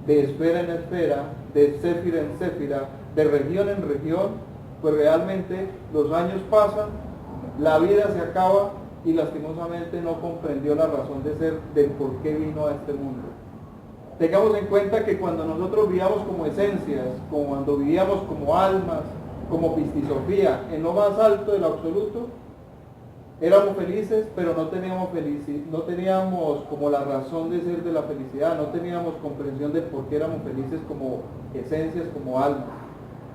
de esfera en esfera, de céfira en céfira, de región en región. Pues realmente los años pasan, la vida se acaba y lastimosamente no comprendió la razón de ser del por qué vino a este mundo. Tengamos en cuenta que cuando nosotros vivíamos como esencias, como cuando vivíamos como almas, como pistisofía, en lo más alto del absoluto, éramos felices, pero no teníamos como la razón de ser de la felicidad, no teníamos comprensión de por qué éramos felices como esencias, como almas.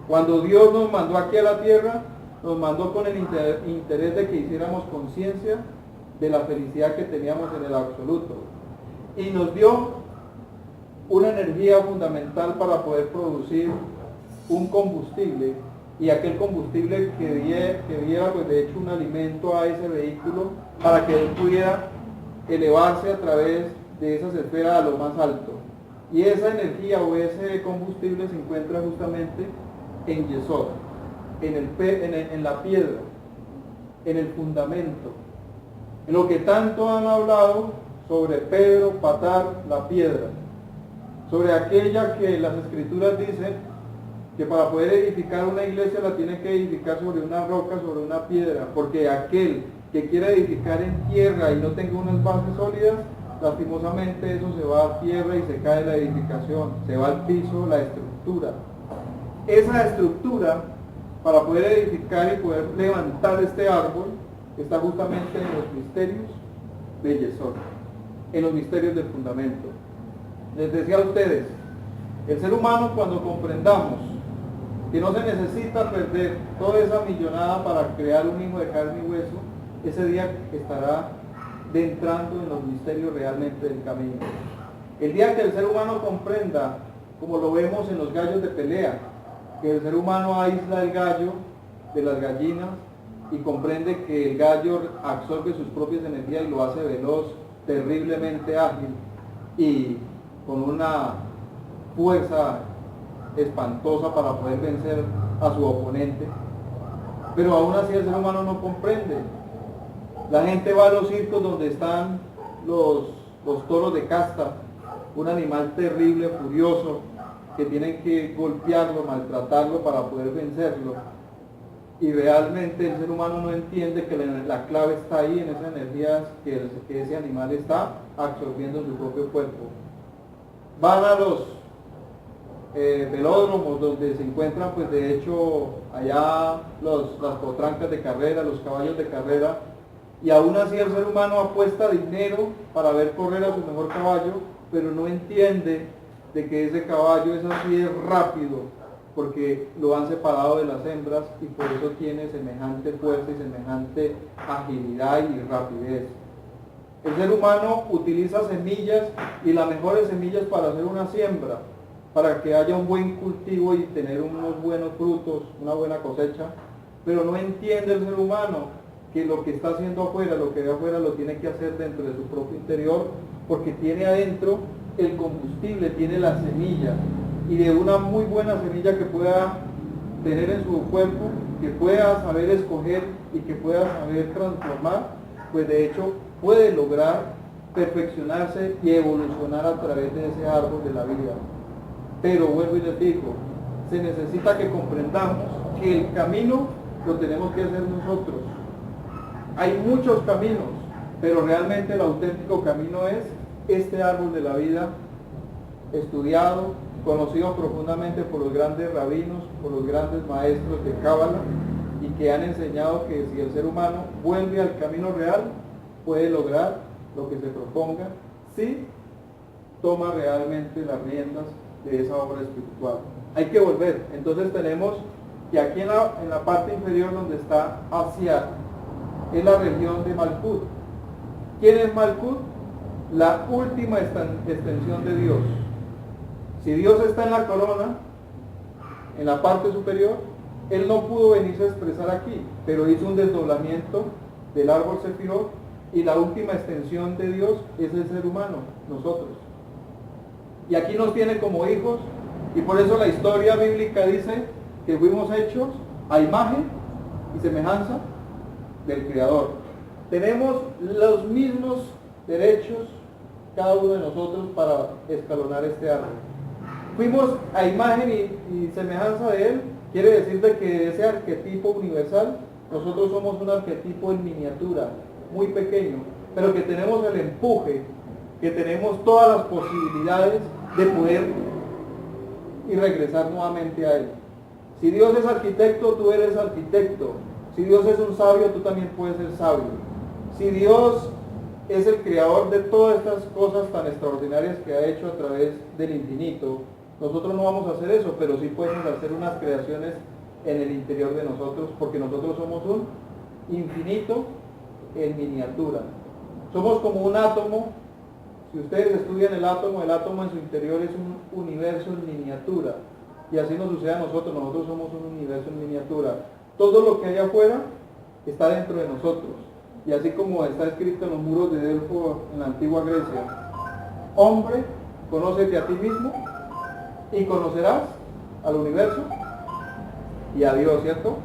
Cuando Dios nos mandó aquí a la tierra, nos mandó con el interés de que hiciéramos conciencia de la felicidad que teníamos en el absoluto. Y nos dio una energía fundamental para poder producir un combustible, y aquel combustible que diera pues de hecho un alimento a ese vehículo para que él pudiera elevarse a través de esas esferas a lo más alto. Y esa energía o ese combustible se encuentra justamente en Yesod, en la piedra, en el fundamento, en lo que tanto han hablado sobre Pedro, Patar, la piedra, sobre aquella que las escrituras dicen que para poder edificar una iglesia la tiene que edificar sobre una roca, sobre una piedra, porque aquel que quiera edificar en tierra y no tenga unas bases sólidas, lastimosamente eso se va a tierra y se cae la edificación, se va al piso la estructura. Esa estructura, para poder edificar y poder levantar este árbol, está justamente en los misterios de Yesod, en los misterios del fundamento. Les decía a ustedes, el ser humano cuando comprendamos que no se necesita perder toda esa millonada para crear un hijo de carne y hueso, ese día estará entrando en los misterios realmente del camino. El día que el ser humano comprenda, como lo vemos en los gallos de pelea, que el ser humano aísla el gallo de las gallinas y comprende que el gallo absorbe sus propias energías y lo hace veloz, terriblemente ágil y con una fuerza espantosa para poder vencer a su oponente. pero aún así el ser humano no comprende. La gente va a los circos donde están los toros de casta, un animal terrible, furioso, que tienen que golpearlo, maltratarlo para poder vencerlo. Y realmente el ser humano no entiende que la clave está ahí, en esas energías que ese animal está absorbiendo en su propio cuerpo. Van a los velódromos donde se encuentran, pues de hecho, allá las potrancas de carrera, los caballos de carrera, y aún así el ser humano apuesta dinero para ver correr a su mejor caballo, pero no entiende de que ese caballo es así de rápido, porque lo han separado de las hembras y por eso tiene semejante fuerza y semejante agilidad y rapidez. El ser humano utiliza semillas y las mejores semillas para hacer una siembra, para que haya un buen cultivo y tener unos buenos frutos, una buena cosecha, pero no entiende el ser humano que lo que está haciendo afuera, lo que ve afuera lo tiene que hacer dentro de su propio interior, porque tiene adentro el combustible, tiene la semilla, y de una muy buena semilla que pueda tener en su cuerpo, que pueda saber escoger y que pueda saber transformar, pues de hecho puede lograr perfeccionarse y evolucionar a través de ese árbol de la vida. Pero vuelvo y les digo, se necesita que comprendamos que el camino lo tenemos que hacer nosotros. Hay muchos caminos, pero realmente el auténtico camino es este árbol de la vida, estudiado, conocido profundamente por los grandes rabinos, por los grandes maestros de Cábala, y que han enseñado que si el ser humano vuelve al camino real, puede lograr lo que se proponga si toma realmente las riendas de esa obra espiritual. Hay que volver. Entonces tenemos que aquí en la parte inferior donde está Asia, es la región de Malkut. ¿Quién es Malkut? La última extensión de Dios. Si Dios está en la corona, en la parte superior, Él no pudo venirse a expresar aquí, pero hizo un desdoblamiento del árbol Sefirot, y la última extensión de Dios es el ser humano, nosotros. Y aquí nos tiene como hijos, y por eso la historia bíblica dice que fuimos hechos a imagen y semejanza del Creador. Tenemos los mismos derechos cada uno de nosotros para escalonar este árbol. Fuimos a imagen y semejanza de Él, quiere decir de que ese arquetipo universal, nosotros somos un arquetipo en miniatura, muy pequeño, pero que tenemos el empuje, que tenemos todas las posibilidades de poder y regresar nuevamente a Él. Si Dios es arquitecto, tú eres arquitecto. Si Dios es un sabio, tú también puedes ser sabio. Si Dios es el creador de todas estas cosas tan extraordinarias que ha hecho a través del infinito, nosotros no vamos a hacer eso, pero sí podemos hacer unas creaciones en el interior de nosotros, porque nosotros somos un infinito en miniatura. Somos como un átomo. Si ustedes estudian el átomo en su interior es un universo en miniatura. Y así nos sucede a nosotros somos un universo en miniatura. Todo lo que hay afuera está dentro de nosotros. Y así como está escrito en los muros de Delfo en la antigua Grecia, hombre, conócete a ti mismo y conocerás al universo y a Dios, ¿cierto?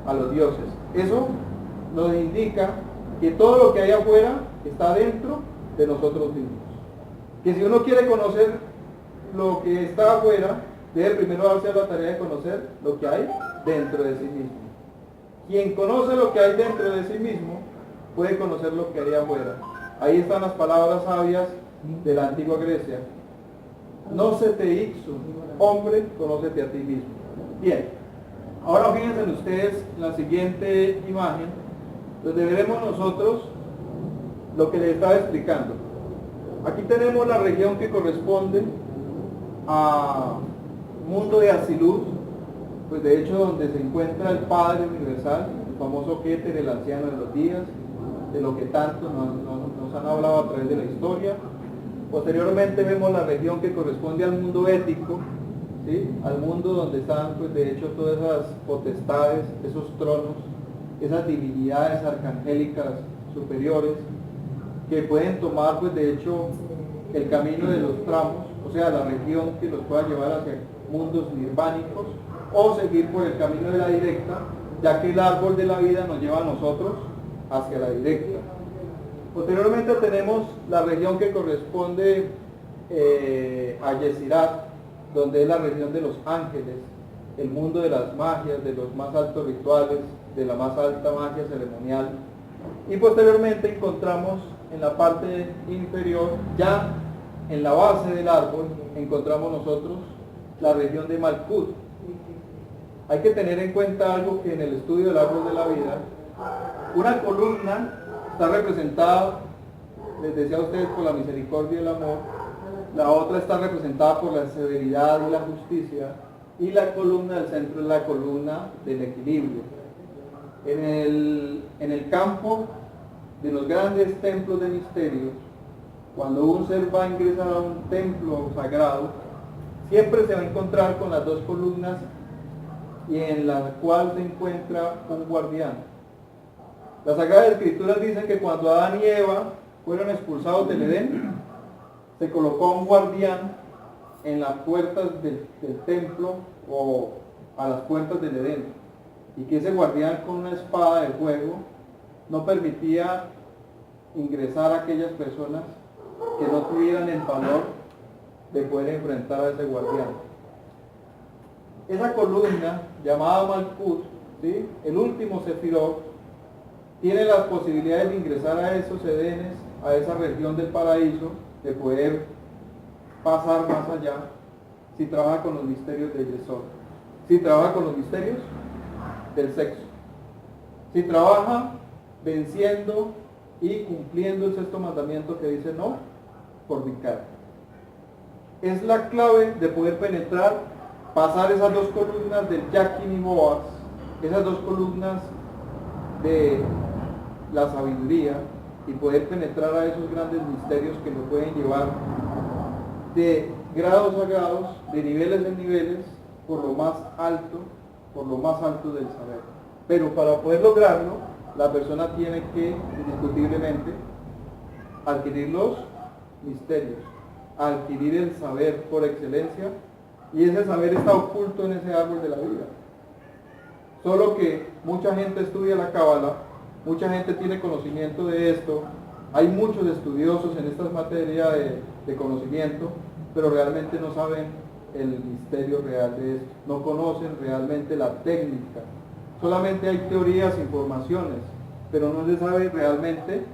A los dioses. Eso nos indica que todo lo que hay afuera está dentro de nosotros mismos. Que si uno quiere conocer lo que está afuera, debe primero darse a la tarea de conocer lo que hay dentro de sí mismo. Quien conoce lo que hay dentro de sí mismo, puede conocer lo que hay afuera. Ahí están las palabras sabias de la antigua Grecia. No se te ixo, hombre, conócete a ti mismo. Bien, ahora fíjense ustedes en la siguiente imagen, donde veremos nosotros lo que les estaba explicando. Aquí tenemos la región que corresponde a mundo de Asilud, pues de hecho donde se encuentra el Padre Universal, el famoso Keter, el anciano de los días, de lo que tanto nos han hablado a través de la historia. Posteriormente vemos la región que corresponde al mundo ético, ¿sí? Al mundo donde están pues de hecho todas esas potestades, esos tronos, esas divinidades arcangélicas superiores, que pueden tomar pues de hecho el camino de los tramos, o sea la región que los pueda llevar hacia mundos nirvánicos, o seguir por el camino de la directa, ya que el árbol de la vida nos lleva a nosotros hacia la directa. Posteriormente tenemos la región que corresponde a Yesirat, donde es la región de los ángeles, el mundo de las magias, de los más altos rituales, de la más alta magia ceremonial. Y posteriormente encontramos en la parte inferior, ya en la base del árbol, encontramos nosotros la región de Malkut. Hay que tener en cuenta algo que en el estudio del árbol de la vida, una columna está representada, les decía a ustedes, por la misericordia y el amor, la otra está representada por la severidad y la justicia, y la columna del centro es la columna del equilibrio. En el campo de los grandes templos de misterios, cuando un ser va a ingresar a un templo sagrado, siempre se va a encontrar con las dos columnas y en la cual se encuentra un guardián. Las Sagradas Escrituras dicen que cuando Adán y Eva fueron expulsados del Edén, se colocó un guardián en las puertas del templo o a las puertas del Edén, y que ese guardián con una espada de fuego no permitía ingresar a aquellas personas que no tuvieran el valor de poder enfrentar a ese guardián. Esa columna llamada Malkut, ¿sí?, el último Sefirot, tiene las posibilidades de ingresar a esos Edenes, a esa región del paraíso, de poder pasar más allá, si trabaja con los misterios de Yesod, si trabaja con los misterios del sexo, si trabaja venciendo y cumpliendo el sexto mandamiento que dice no fornicar. Es la clave de poder penetrar, pasar esas dos columnas del Yaquín y Boaz, esas dos columnas de la sabiduría, y poder penetrar a esos grandes misterios que nos pueden llevar de grados a grados, de niveles en niveles, por lo más alto del saber. Pero para poder lograrlo, la persona tiene que, indiscutiblemente, adquirir los misterios, adquirir el saber por excelencia, y ese saber está oculto en ese árbol de la vida. Solo que mucha gente estudia la Cábala, mucha gente tiene conocimiento de esto, hay muchos estudiosos en estas materias de conocimiento, pero realmente no saben el misterio real de esto, no conocen realmente la técnica. Solamente hay teorías, informaciones, pero no se sabe realmente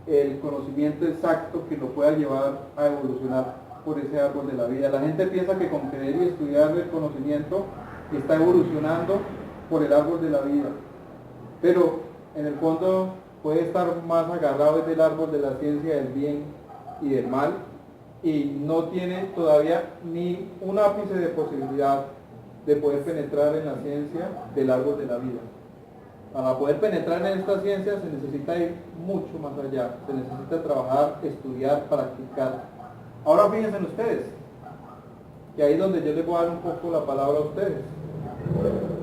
el conocimiento exacto que lo pueda llevar a evolucionar por ese árbol de la vida. La gente piensa que con creer y estudiar el conocimiento está evolucionando por el árbol de la vida, pero en el fondo puede estar más agarrado del árbol de la ciencia del bien y del mal, y no tiene todavía ni un ápice de posibilidad de poder penetrar en la ciencia del árbol de la vida. Para poder penetrar en esta ciencia se necesita ir mucho más allá, se necesita trabajar, estudiar, practicar. Ahora fíjense ustedes, que ahí es donde yo les voy a dar un poco la palabra a ustedes.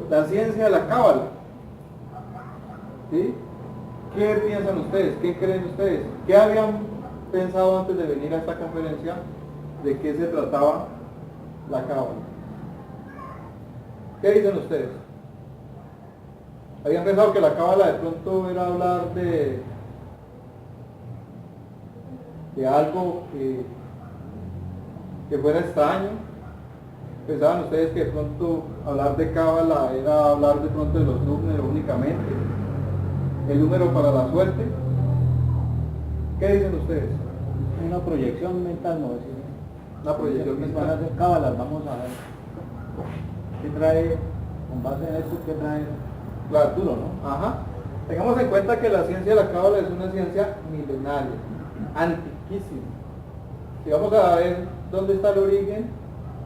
La ciencia de la Cábala, ¿sí? ¿Qué piensan ustedes? ¿Qué creen ustedes? ¿Qué habían pensado antes de venir a esta conferencia? ¿De qué se trataba la Cábala? ¿Qué dicen ustedes? ¿Habían pensado que la Cábala de pronto era hablar de algo que fuera extraño? ¿Pensaban ustedes que de pronto hablar de Cábala era hablar de pronto de los números únicamente? ¿El número para la suerte? ¿Qué dicen ustedes? Una proyección mental, no es decir. Una proyección Van a mental. hacer cábalas, vamos a ver. ¿Qué trae, con base en esto, qué trae Claro. futuro, no? Ajá. Tengamos en cuenta que la ciencia de la Cábala es una ciencia milenaria, antiquísima. Si vamos a ver dónde está el origen,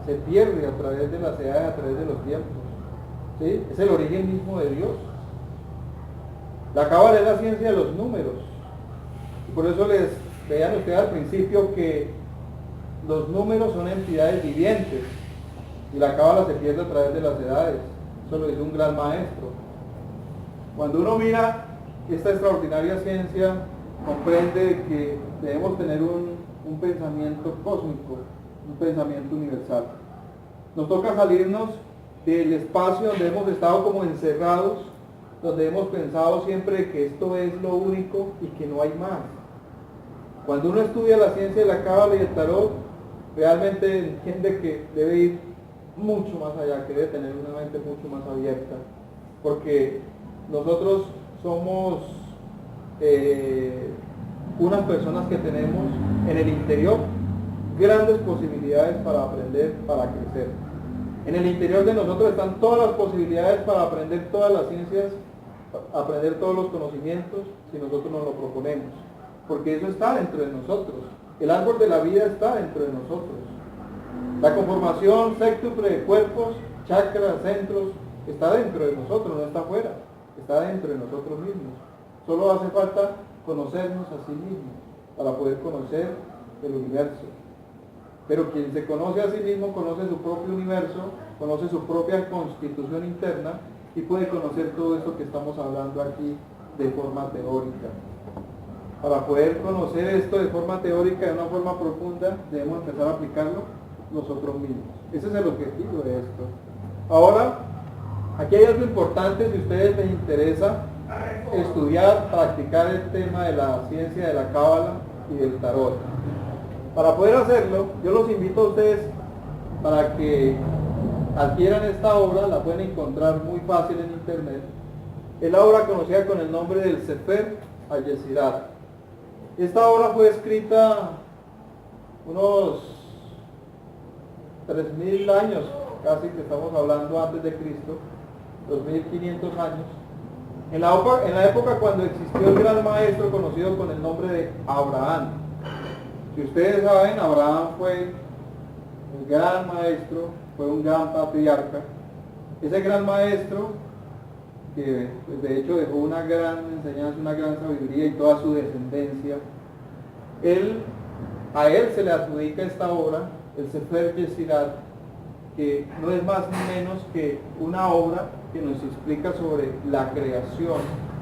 se pierde a través de las edades, a través de los tiempos. ¿Sí? Es el origen mismo de Dios. La Cábala es la ciencia de los números. Y por eso les veían ustedes al principio que los números son entidades vivientes. Y la Cábala se pierde a través de las edades. Eso lo dice un gran maestro. Cuando uno mira esta extraordinaria ciencia, comprende que debemos tener un pensamiento cósmico, un pensamiento universal. Nos toca salirnos del espacio donde hemos estado como encerrados donde hemos pensado siempre que esto es lo único y que no hay más. Cuando uno estudia la ciencia de la cábala y el tarot, realmente entiende que debe ir mucho más allá, que debe tener una mente mucho más abierta, porque nosotros somos unas personas que tenemos en el interior grandes posibilidades para aprender, para crecer. En el interior de nosotros están todas las posibilidades para aprender todas las ciencias, aprender todos los conocimientos, si nosotros nos lo proponemos, porque eso está dentro de nosotros. El árbol de la vida está dentro de nosotros. La conformación séptuple de cuerpos, chakras, centros, está dentro de nosotros, no está afuera, está dentro de nosotros mismos. Solo hace falta conocernos a sí mismos para poder conocer el universo. Pero quien se conoce a sí mismo conoce su propio universo, conoce su propia constitución interna y puede conocer todo esto que estamos hablando aquí de forma teórica. Para poder conocer esto de forma teórica, de una forma profunda, debemos empezar a aplicarlo nosotros mismos. Ese es el objetivo de esto. Ahora, aquí hay algo importante si a ustedes les interesa estudiar, practicar el tema de la ciencia de la cábala y del tarot. Para poder hacerlo, yo los invito a ustedes para que adquieran esta obra, la pueden encontrar muy fácil en internet. Es la obra conocida con el nombre del Sefer HaYezirat. Esta obra fue escrita unos 3000 años, casi que estamos hablando antes de Cristo, 2500 años. En la época cuando existió el gran maestro conocido con el nombre de Abraham. Si ustedes saben, Abraham fue el gran maestro, fue un gran patriarca. Ese gran maestro, que pues, de hecho dejó una gran enseñanza, una gran sabiduría y toda su descendencia, a él se le adjudica esta obra, el Sefer HaYezirat, que no es más ni menos que una obra que nos explica sobre la creación,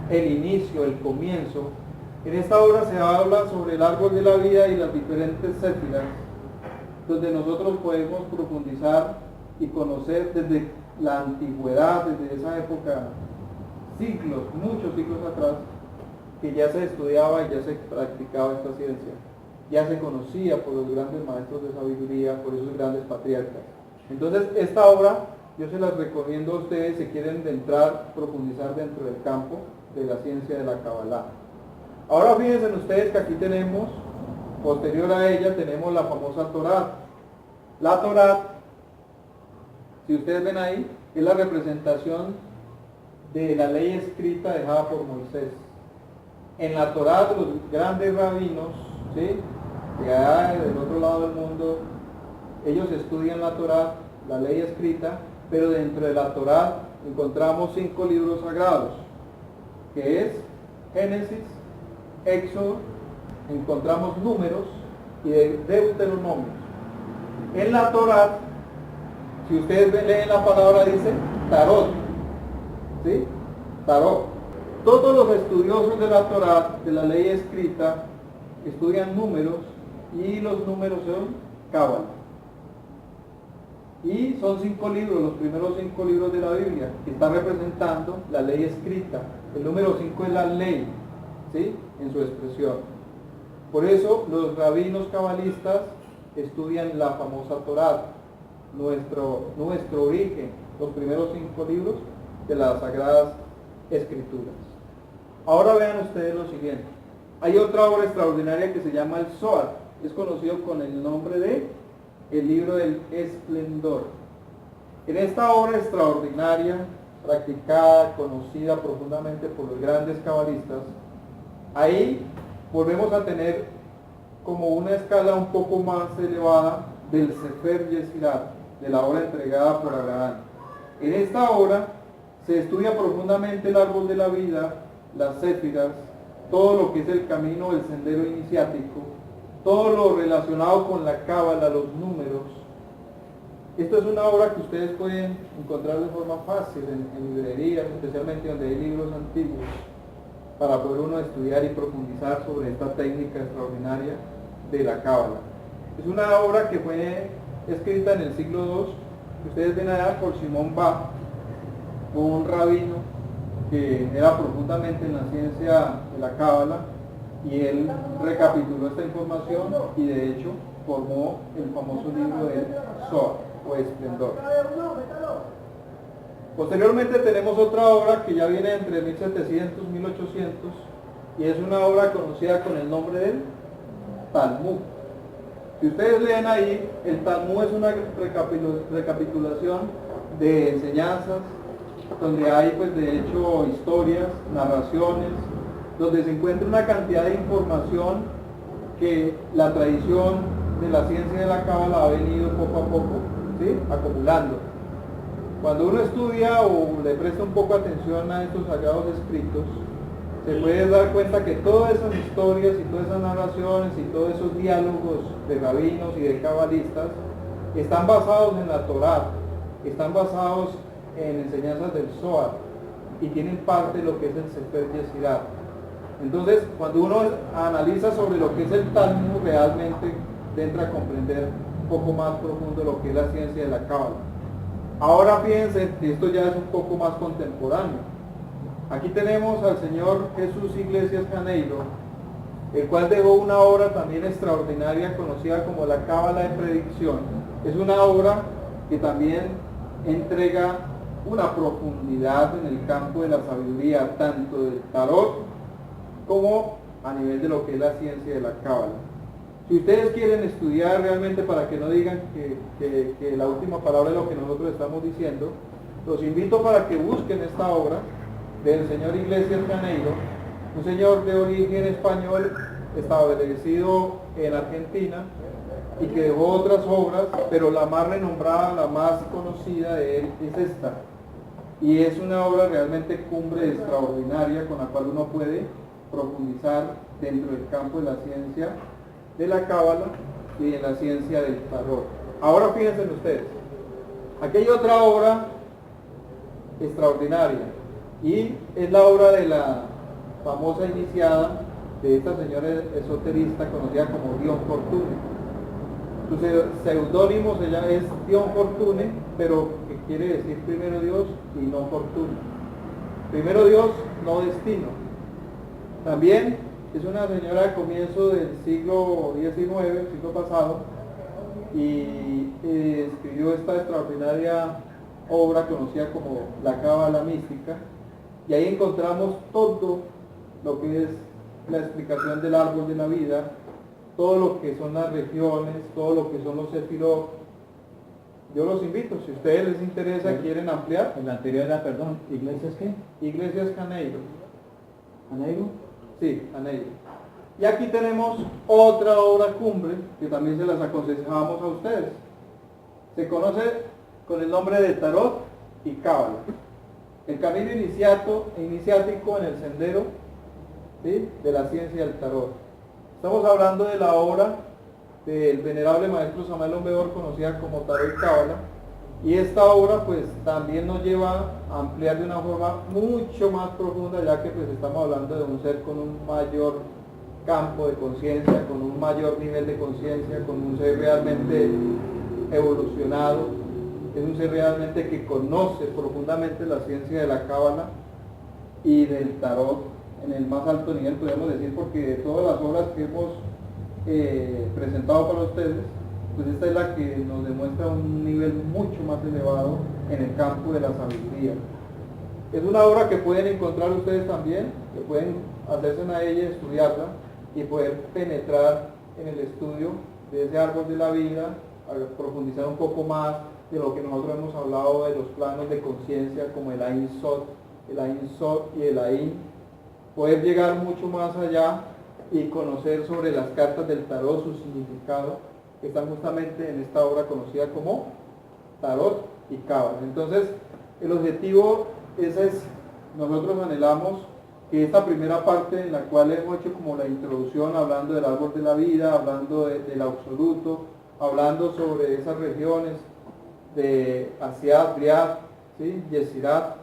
el inicio, el comienzo. En esta obra se habla sobre el árbol de la vida y las diferentes séfiras, donde nosotros podemos profundizar y conocer desde la antigüedad, desde esa época, siglos, muchos siglos atrás, que ya se estudiaba y ya se practicaba esta ciencia, ya se conocía por los grandes maestros de sabiduría, por esos grandes patriarcas. Entonces, esta obra yo se las recomiendo a ustedes si quieren entrar, profundizar dentro del campo de la ciencia de la Kabbalah. Ahora fíjense ustedes que aquí tenemos, posterior a ella, tenemos la famosa Torá. La Torá, si ustedes ven ahí, es la representación de la ley escrita dejada por Moisés. En la Torá, los grandes rabinos, ¿sí?, que hay del otro lado del mundo, ellos estudian la Torá, la ley escrita, pero dentro de la Torá encontramos 5 libros sagrados, que es Génesis, Éxodo, encontramos Números y Deuteronomio. En la Torá, si ustedes leen la palabra, dice Tarot, ¿sí? Tarot. Todos los estudiosos de la Torá, de la ley escrita, estudian números y los números son Cábala. Y son 5 libros, los primeros 5 libros de la Biblia, que están representando la ley escrita. El número 5 es la ley, ¿sí?, en su expresión. Por eso los rabinos cabalistas estudian la famosa Torá, nuestro origen, los primeros 5 libros de las Sagradas Escrituras. Ahora vean ustedes lo siguiente. Hay otra obra extraordinaria que se llama el Zohar. Es conocido con el nombre de el libro del esplendor. En esta obra extraordinaria, practicada, conocida profundamente por los grandes cabalistas, ahí volvemos a tener como una escala un poco más elevada del Sefer HaYezirat, de la obra entregada por Abraham. En esta obra se estudia profundamente el árbol de la vida, las séfiras, todo lo que es el camino, el sendero iniciático, todo lo relacionado con la cábala, los números. Esto es una obra que ustedes pueden encontrar de forma fácil en librerías, especialmente donde hay libros antiguos, para poder uno estudiar y profundizar sobre esta técnica extraordinaria de la cábala. Es una obra que fue escrita en el siglo II, que ustedes ven allá, por Simón Bach, un rabino que era profundamente en la ciencia de la Cábala, y él recapituló esta información y de hecho formó el famoso libro del Zohar o Esplendor. Posteriormente tenemos otra obra que ya viene entre 1700 y 1800 y es una obra conocida con el nombre del Talmud. Si ustedes leen ahí, el Talmud es una recapitulación de enseñanzas, donde hay pues de hecho historias, narraciones, donde se encuentra una cantidad de información que la tradición de la ciencia de la Cábala ha venido poco a poco, ¿sí?, acumulando. Cuando uno estudia o le presta un poco atención a estos sagrados escritos, se puede dar cuenta que todas esas historias y todas esas narraciones y todos esos diálogos de rabinos y de cabalistas están basados en la Torá, están basados en enseñanzas del Zohar y tienen parte de lo que es el Sefer Yezirat. Entonces, cuando uno analiza sobre lo que es el Talmud, realmente entra a comprender un poco más profundo lo que es la ciencia de la Cábala. Ahora fíjense que esto ya es un poco más contemporáneo. Aquí tenemos al señor Jesús Iglesias Janeiro, el cual dejó una obra también extraordinaria conocida como la Cábala de Predicción. Es una obra que también entrega una profundidad en el campo de la sabiduría, tanto del tarot como a nivel de lo que es la ciencia de la Cábala. Si ustedes quieren estudiar realmente para que no digan que la última palabra es lo que nosotros estamos diciendo, los invito para que busquen esta obra del señor Iglesias Janeiro, un señor de origen español establecido en Argentina y que dejó otras obras, pero la más renombrada, la más conocida de él es esta. Y es una obra realmente cumbre extraordinaria con la cual uno puede profundizar dentro del campo de la ciencia de la Cábala y de la ciencia del tarot. Ahora fíjense ustedes, aquí hay otra obra extraordinaria y es la obra de la famosa iniciada de esta señora esoterista conocida como Dion Fortune. Su seudónimo es Dion Fortune, pero que quiere decir primero Dios y no fortuna. Primero Dios, no destino. También es una señora de comienzo del siglo XIX, siglo pasado, y escribió esta extraordinaria obra conocida como la Cábala Mística, y ahí encontramos todo lo que es la explicación del árbol de la vida, todo lo que son las regiones, todo lo que son los sefirot. Yo los invito, si a ustedes les interesa, quieren ampliar. El anterior era, perdón, ¿Iglesias qué? Iglesias Janeiro. ¿Janeiro? Sí, Janeiro. Y aquí tenemos otra obra cumbre que también se las aconsejamos a ustedes. Se conoce con el nombre de Tarot y Cábala. El camino iniciático en el sendero, ¿sí?, de la ciencia del tarot. Estamos hablando de la obra del venerable maestro Samael Ombedor, conocida como Tarot y Cábala, y esta obra pues también nos lleva a ampliar de una forma mucho más profunda, ya que pues estamos hablando de un ser con un mayor campo de conciencia, con un mayor nivel de conciencia, con un ser realmente evolucionado. Es un ser realmente que conoce profundamente la ciencia de la Cábala y del tarot en el más alto nivel, podemos decir, porque de todas las obras que hemos presentado para ustedes, pues esta es la que nos demuestra un nivel mucho más elevado en el campo de la sabiduría. Es una obra que pueden encontrar ustedes también, que pueden hacerse a ella, estudiarla y poder penetrar en el estudio de ese árbol de la vida, a profundizar un poco más de lo que nosotros hemos hablado de los planos de conciencia como el Ain Sod y el Ain, poder llegar mucho más allá y conocer sobre las cartas del tarot, su significado, que están justamente en esta obra conocida como Tarot y Cábala. Entonces, el objetivo ese es, nosotros anhelamos que esta primera parte en la cual hemos hecho como la introducción, hablando del árbol de la vida, hablando del absoluto, hablando sobre esas regiones de Asiat, Briat, ¿sí?, Yezirat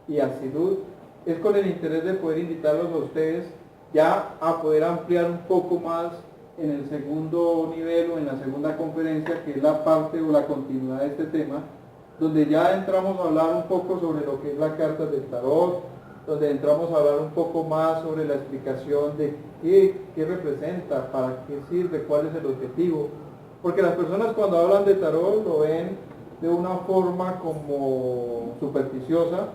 y Asidut, es con el interés de poder invitarlos a ustedes ya a poder ampliar un poco más en el segundo nivel o en la segunda conferencia, que es la parte o la continuidad de este tema, donde ya entramos a hablar un poco sobre lo que es la carta del tarot, donde entramos a hablar un poco más sobre la explicación de qué representa, para qué sirve, cuál es el objetivo. Porque las personas cuando hablan de tarot lo ven de una forma como supersticiosa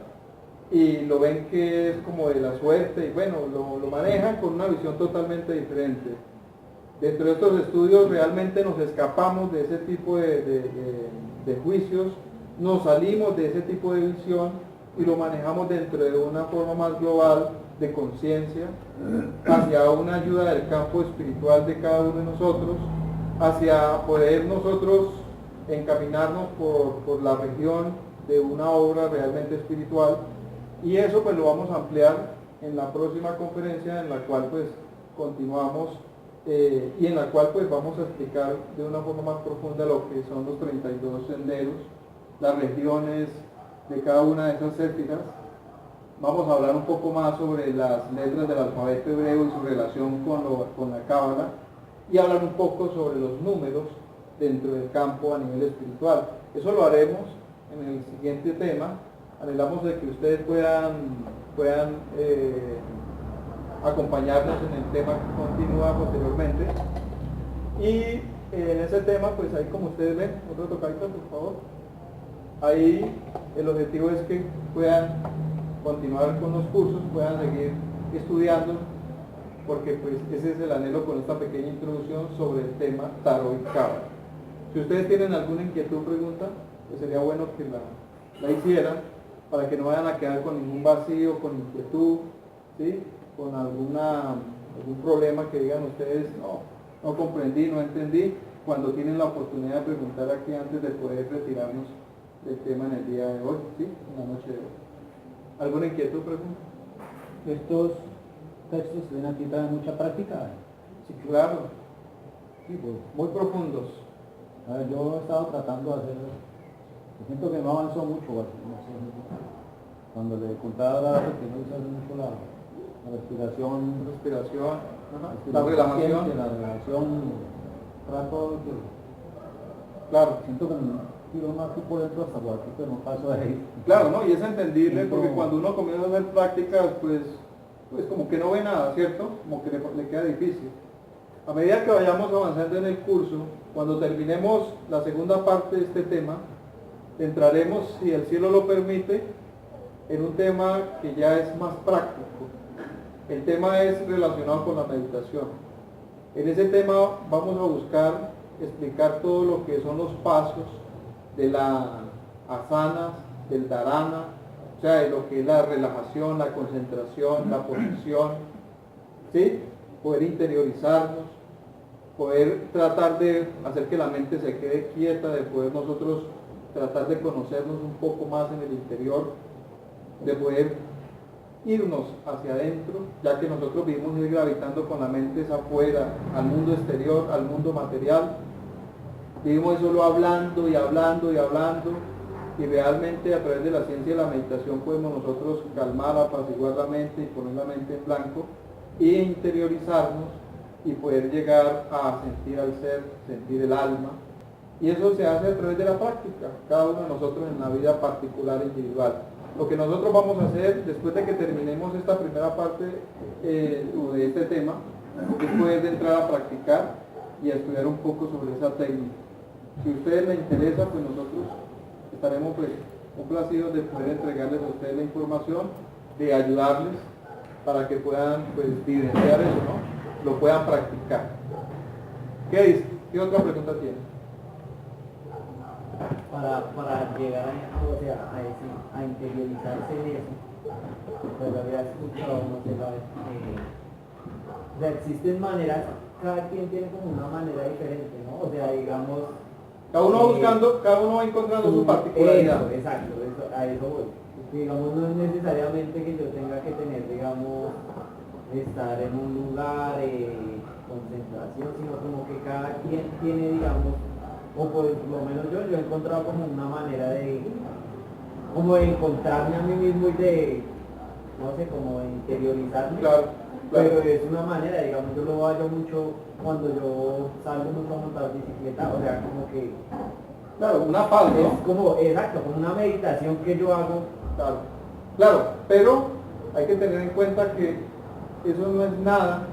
y lo ven que es como de la suerte y bueno, lo manejan con una visión totalmente diferente. Dentro de estos estudios realmente nos escapamos de ese tipo de juicios, nos salimos de ese tipo de visión y lo manejamos dentro de una forma más global de conciencia, hacia una ayuda del campo espiritual de cada uno de nosotros, hacia poder nosotros encaminarnos por la región de una obra realmente espiritual, y eso pues lo vamos a ampliar en la próxima conferencia, en la cual pues continuamos y en la cual pues vamos a explicar de una forma más profunda lo que son los 32 senderos, las regiones de cada una de esas céfiras. Vamos a hablar un poco más sobre las letras del alfabeto hebreo y su relación con la cábala, y hablar un poco sobre los números dentro del campo a nivel espiritual. Eso lo haremos en el siguiente tema. Anhelamos de que ustedes puedan acompañarnos en el tema que continúa posteriormente. Y en ese tema, pues ahí como ustedes ven, otro tocadito por favor. Ahí el objetivo es que puedan continuar con los cursos, puedan seguir estudiando, porque pues ese es el anhelo con esta pequeña introducción sobre el tema tarot y cábala. Si ustedes tienen alguna inquietud o pregunta, pues sería bueno que la hicieran, para que no vayan a quedar con ningún vacío, con inquietud, ¿sí? Con algún problema que digan ustedes, no comprendí, no entendí, cuando tienen la oportunidad de preguntar aquí antes de poder retirarnos del tema en el día de hoy, ¿sí? En la noche de hoy. ¿Alguna inquietud o pregunta? Estos textos tienen aquí traen mucha práctica. Sí, claro. Sí, pues, Muy profundos. a ver, yo he estado tratando de hacer, yo siento que no avanzó mucho, no sé, cuando le contaba a David que no hizo mucho la respiración, La relajación. la relajación, trato de, Claro. siento que me tiro más aquí por dentro hasta por aquí, pero no paso de ahí. Claro, ¿no? Y es entendible porque Siento- cuando uno comienza a hacer prácticas, pues como que no ve nada, ¿cierto? Como que le queda difícil. A medida que vayamos avanzando en el curso, cuando terminemos la segunda parte de este tema, entraremos, si el cielo lo permite, en un tema que ya es más práctico. El tema es relacionado con la meditación. En ese tema vamos a buscar explicar todo lo que son los pasos de la asana, del dharana, o sea, de lo que es la relajación, la concentración, la posición, ¿sí? Poder interiorizarnos, poder tratar de hacer que la mente se quede quieta, de poder nosotros tratar de conocernos un poco más en el interior, de poder irnos hacia adentro, ya que nosotros vivimos ir gravitando con la mente afuera, al mundo exterior, al mundo material. Vivimos solo hablando y hablando y hablando, y realmente a través de la ciencia y la meditación podemos nosotros calmar, apaciguar la mente y poner la mente en blanco e interiorizarnos y poder llegar a sentir al ser, sentir el alma. Y eso se hace a través de la práctica, cada uno de nosotros en la vida particular e individual. Lo que nosotros vamos a hacer después de que terminemos esta primera parte de este tema es poder entrar a practicar y a estudiar un poco sobre esa técnica. Si a ustedes les interesa, pues nosotros estaremos pues complacidos de poder entregarles a ustedes la información, de ayudarles para que puedan pues vivenciar eso, ¿no? Lo puedan practicar. ¿Qué dice? ¿Qué otra pregunta tiene? Para llegar a interiorizarse de eso, pues había escuchado, no sé, o sea, existen maneras, cada quien tiene como una manera diferente, ¿no? O sea, digamos... Cada uno cada uno va encontrando su particularidad. Eso, exacto, a eso voy. Que, digamos, no es necesariamente que yo tenga que tener, digamos, estar en un lugar, concentración, sino como que cada quien tiene, digamos, o por lo menos yo he encontrado como una manera de encontrarme a mí mismo y de, no sé, como de interiorizarme. Claro. Pero es una manera, digamos, yo lo hallo mucho cuando yo salgo mucho a montar bicicleta, o sea, como que... Claro, una paz, ¿no? Es como, exacto, como una meditación que yo hago. Claro, pero hay que tener en cuenta que eso no es nada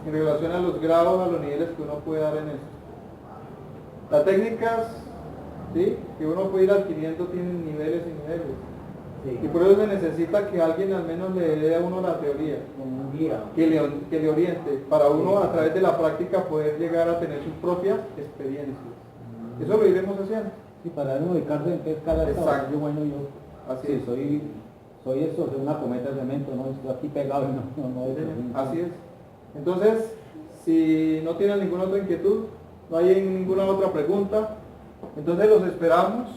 en relación a los grados, a los niveles que uno puede dar en esto. Las técnicas, ¿sí?, que uno puede ir adquiriendo tienen niveles y niveles. Sí. Y por eso se necesita que alguien al menos le dé a uno la teoría, Como un guía. que le oriente, para uno a través de la práctica poder llegar a tener sus propias experiencias. Eso lo iremos haciendo. Sí, para uno ubicarse en qué escala está. Exacto. Yo, bueno, yo Así sí, es. soy eso, de una cometa de cemento, no estoy aquí pegado y no eso, sí. Así es. Entonces, si no tienen ninguna otra inquietud, no hay ninguna otra pregunta, entonces los esperamos.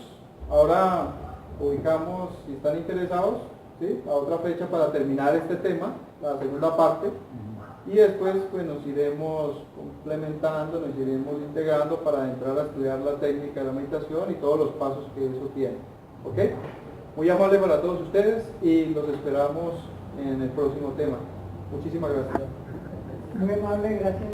Ahora ubicamos, si están interesados, ¿sí?, a otra fecha para terminar este tema, la segunda parte, y después pues nos iremos complementando, nos iremos integrando para entrar a estudiar la técnica de la meditación y todos los pasos que eso tiene. ¿Ok? Muy amable para todos ustedes y los esperamos en el próximo tema. Muchísimas gracias. Muy amable, gracias.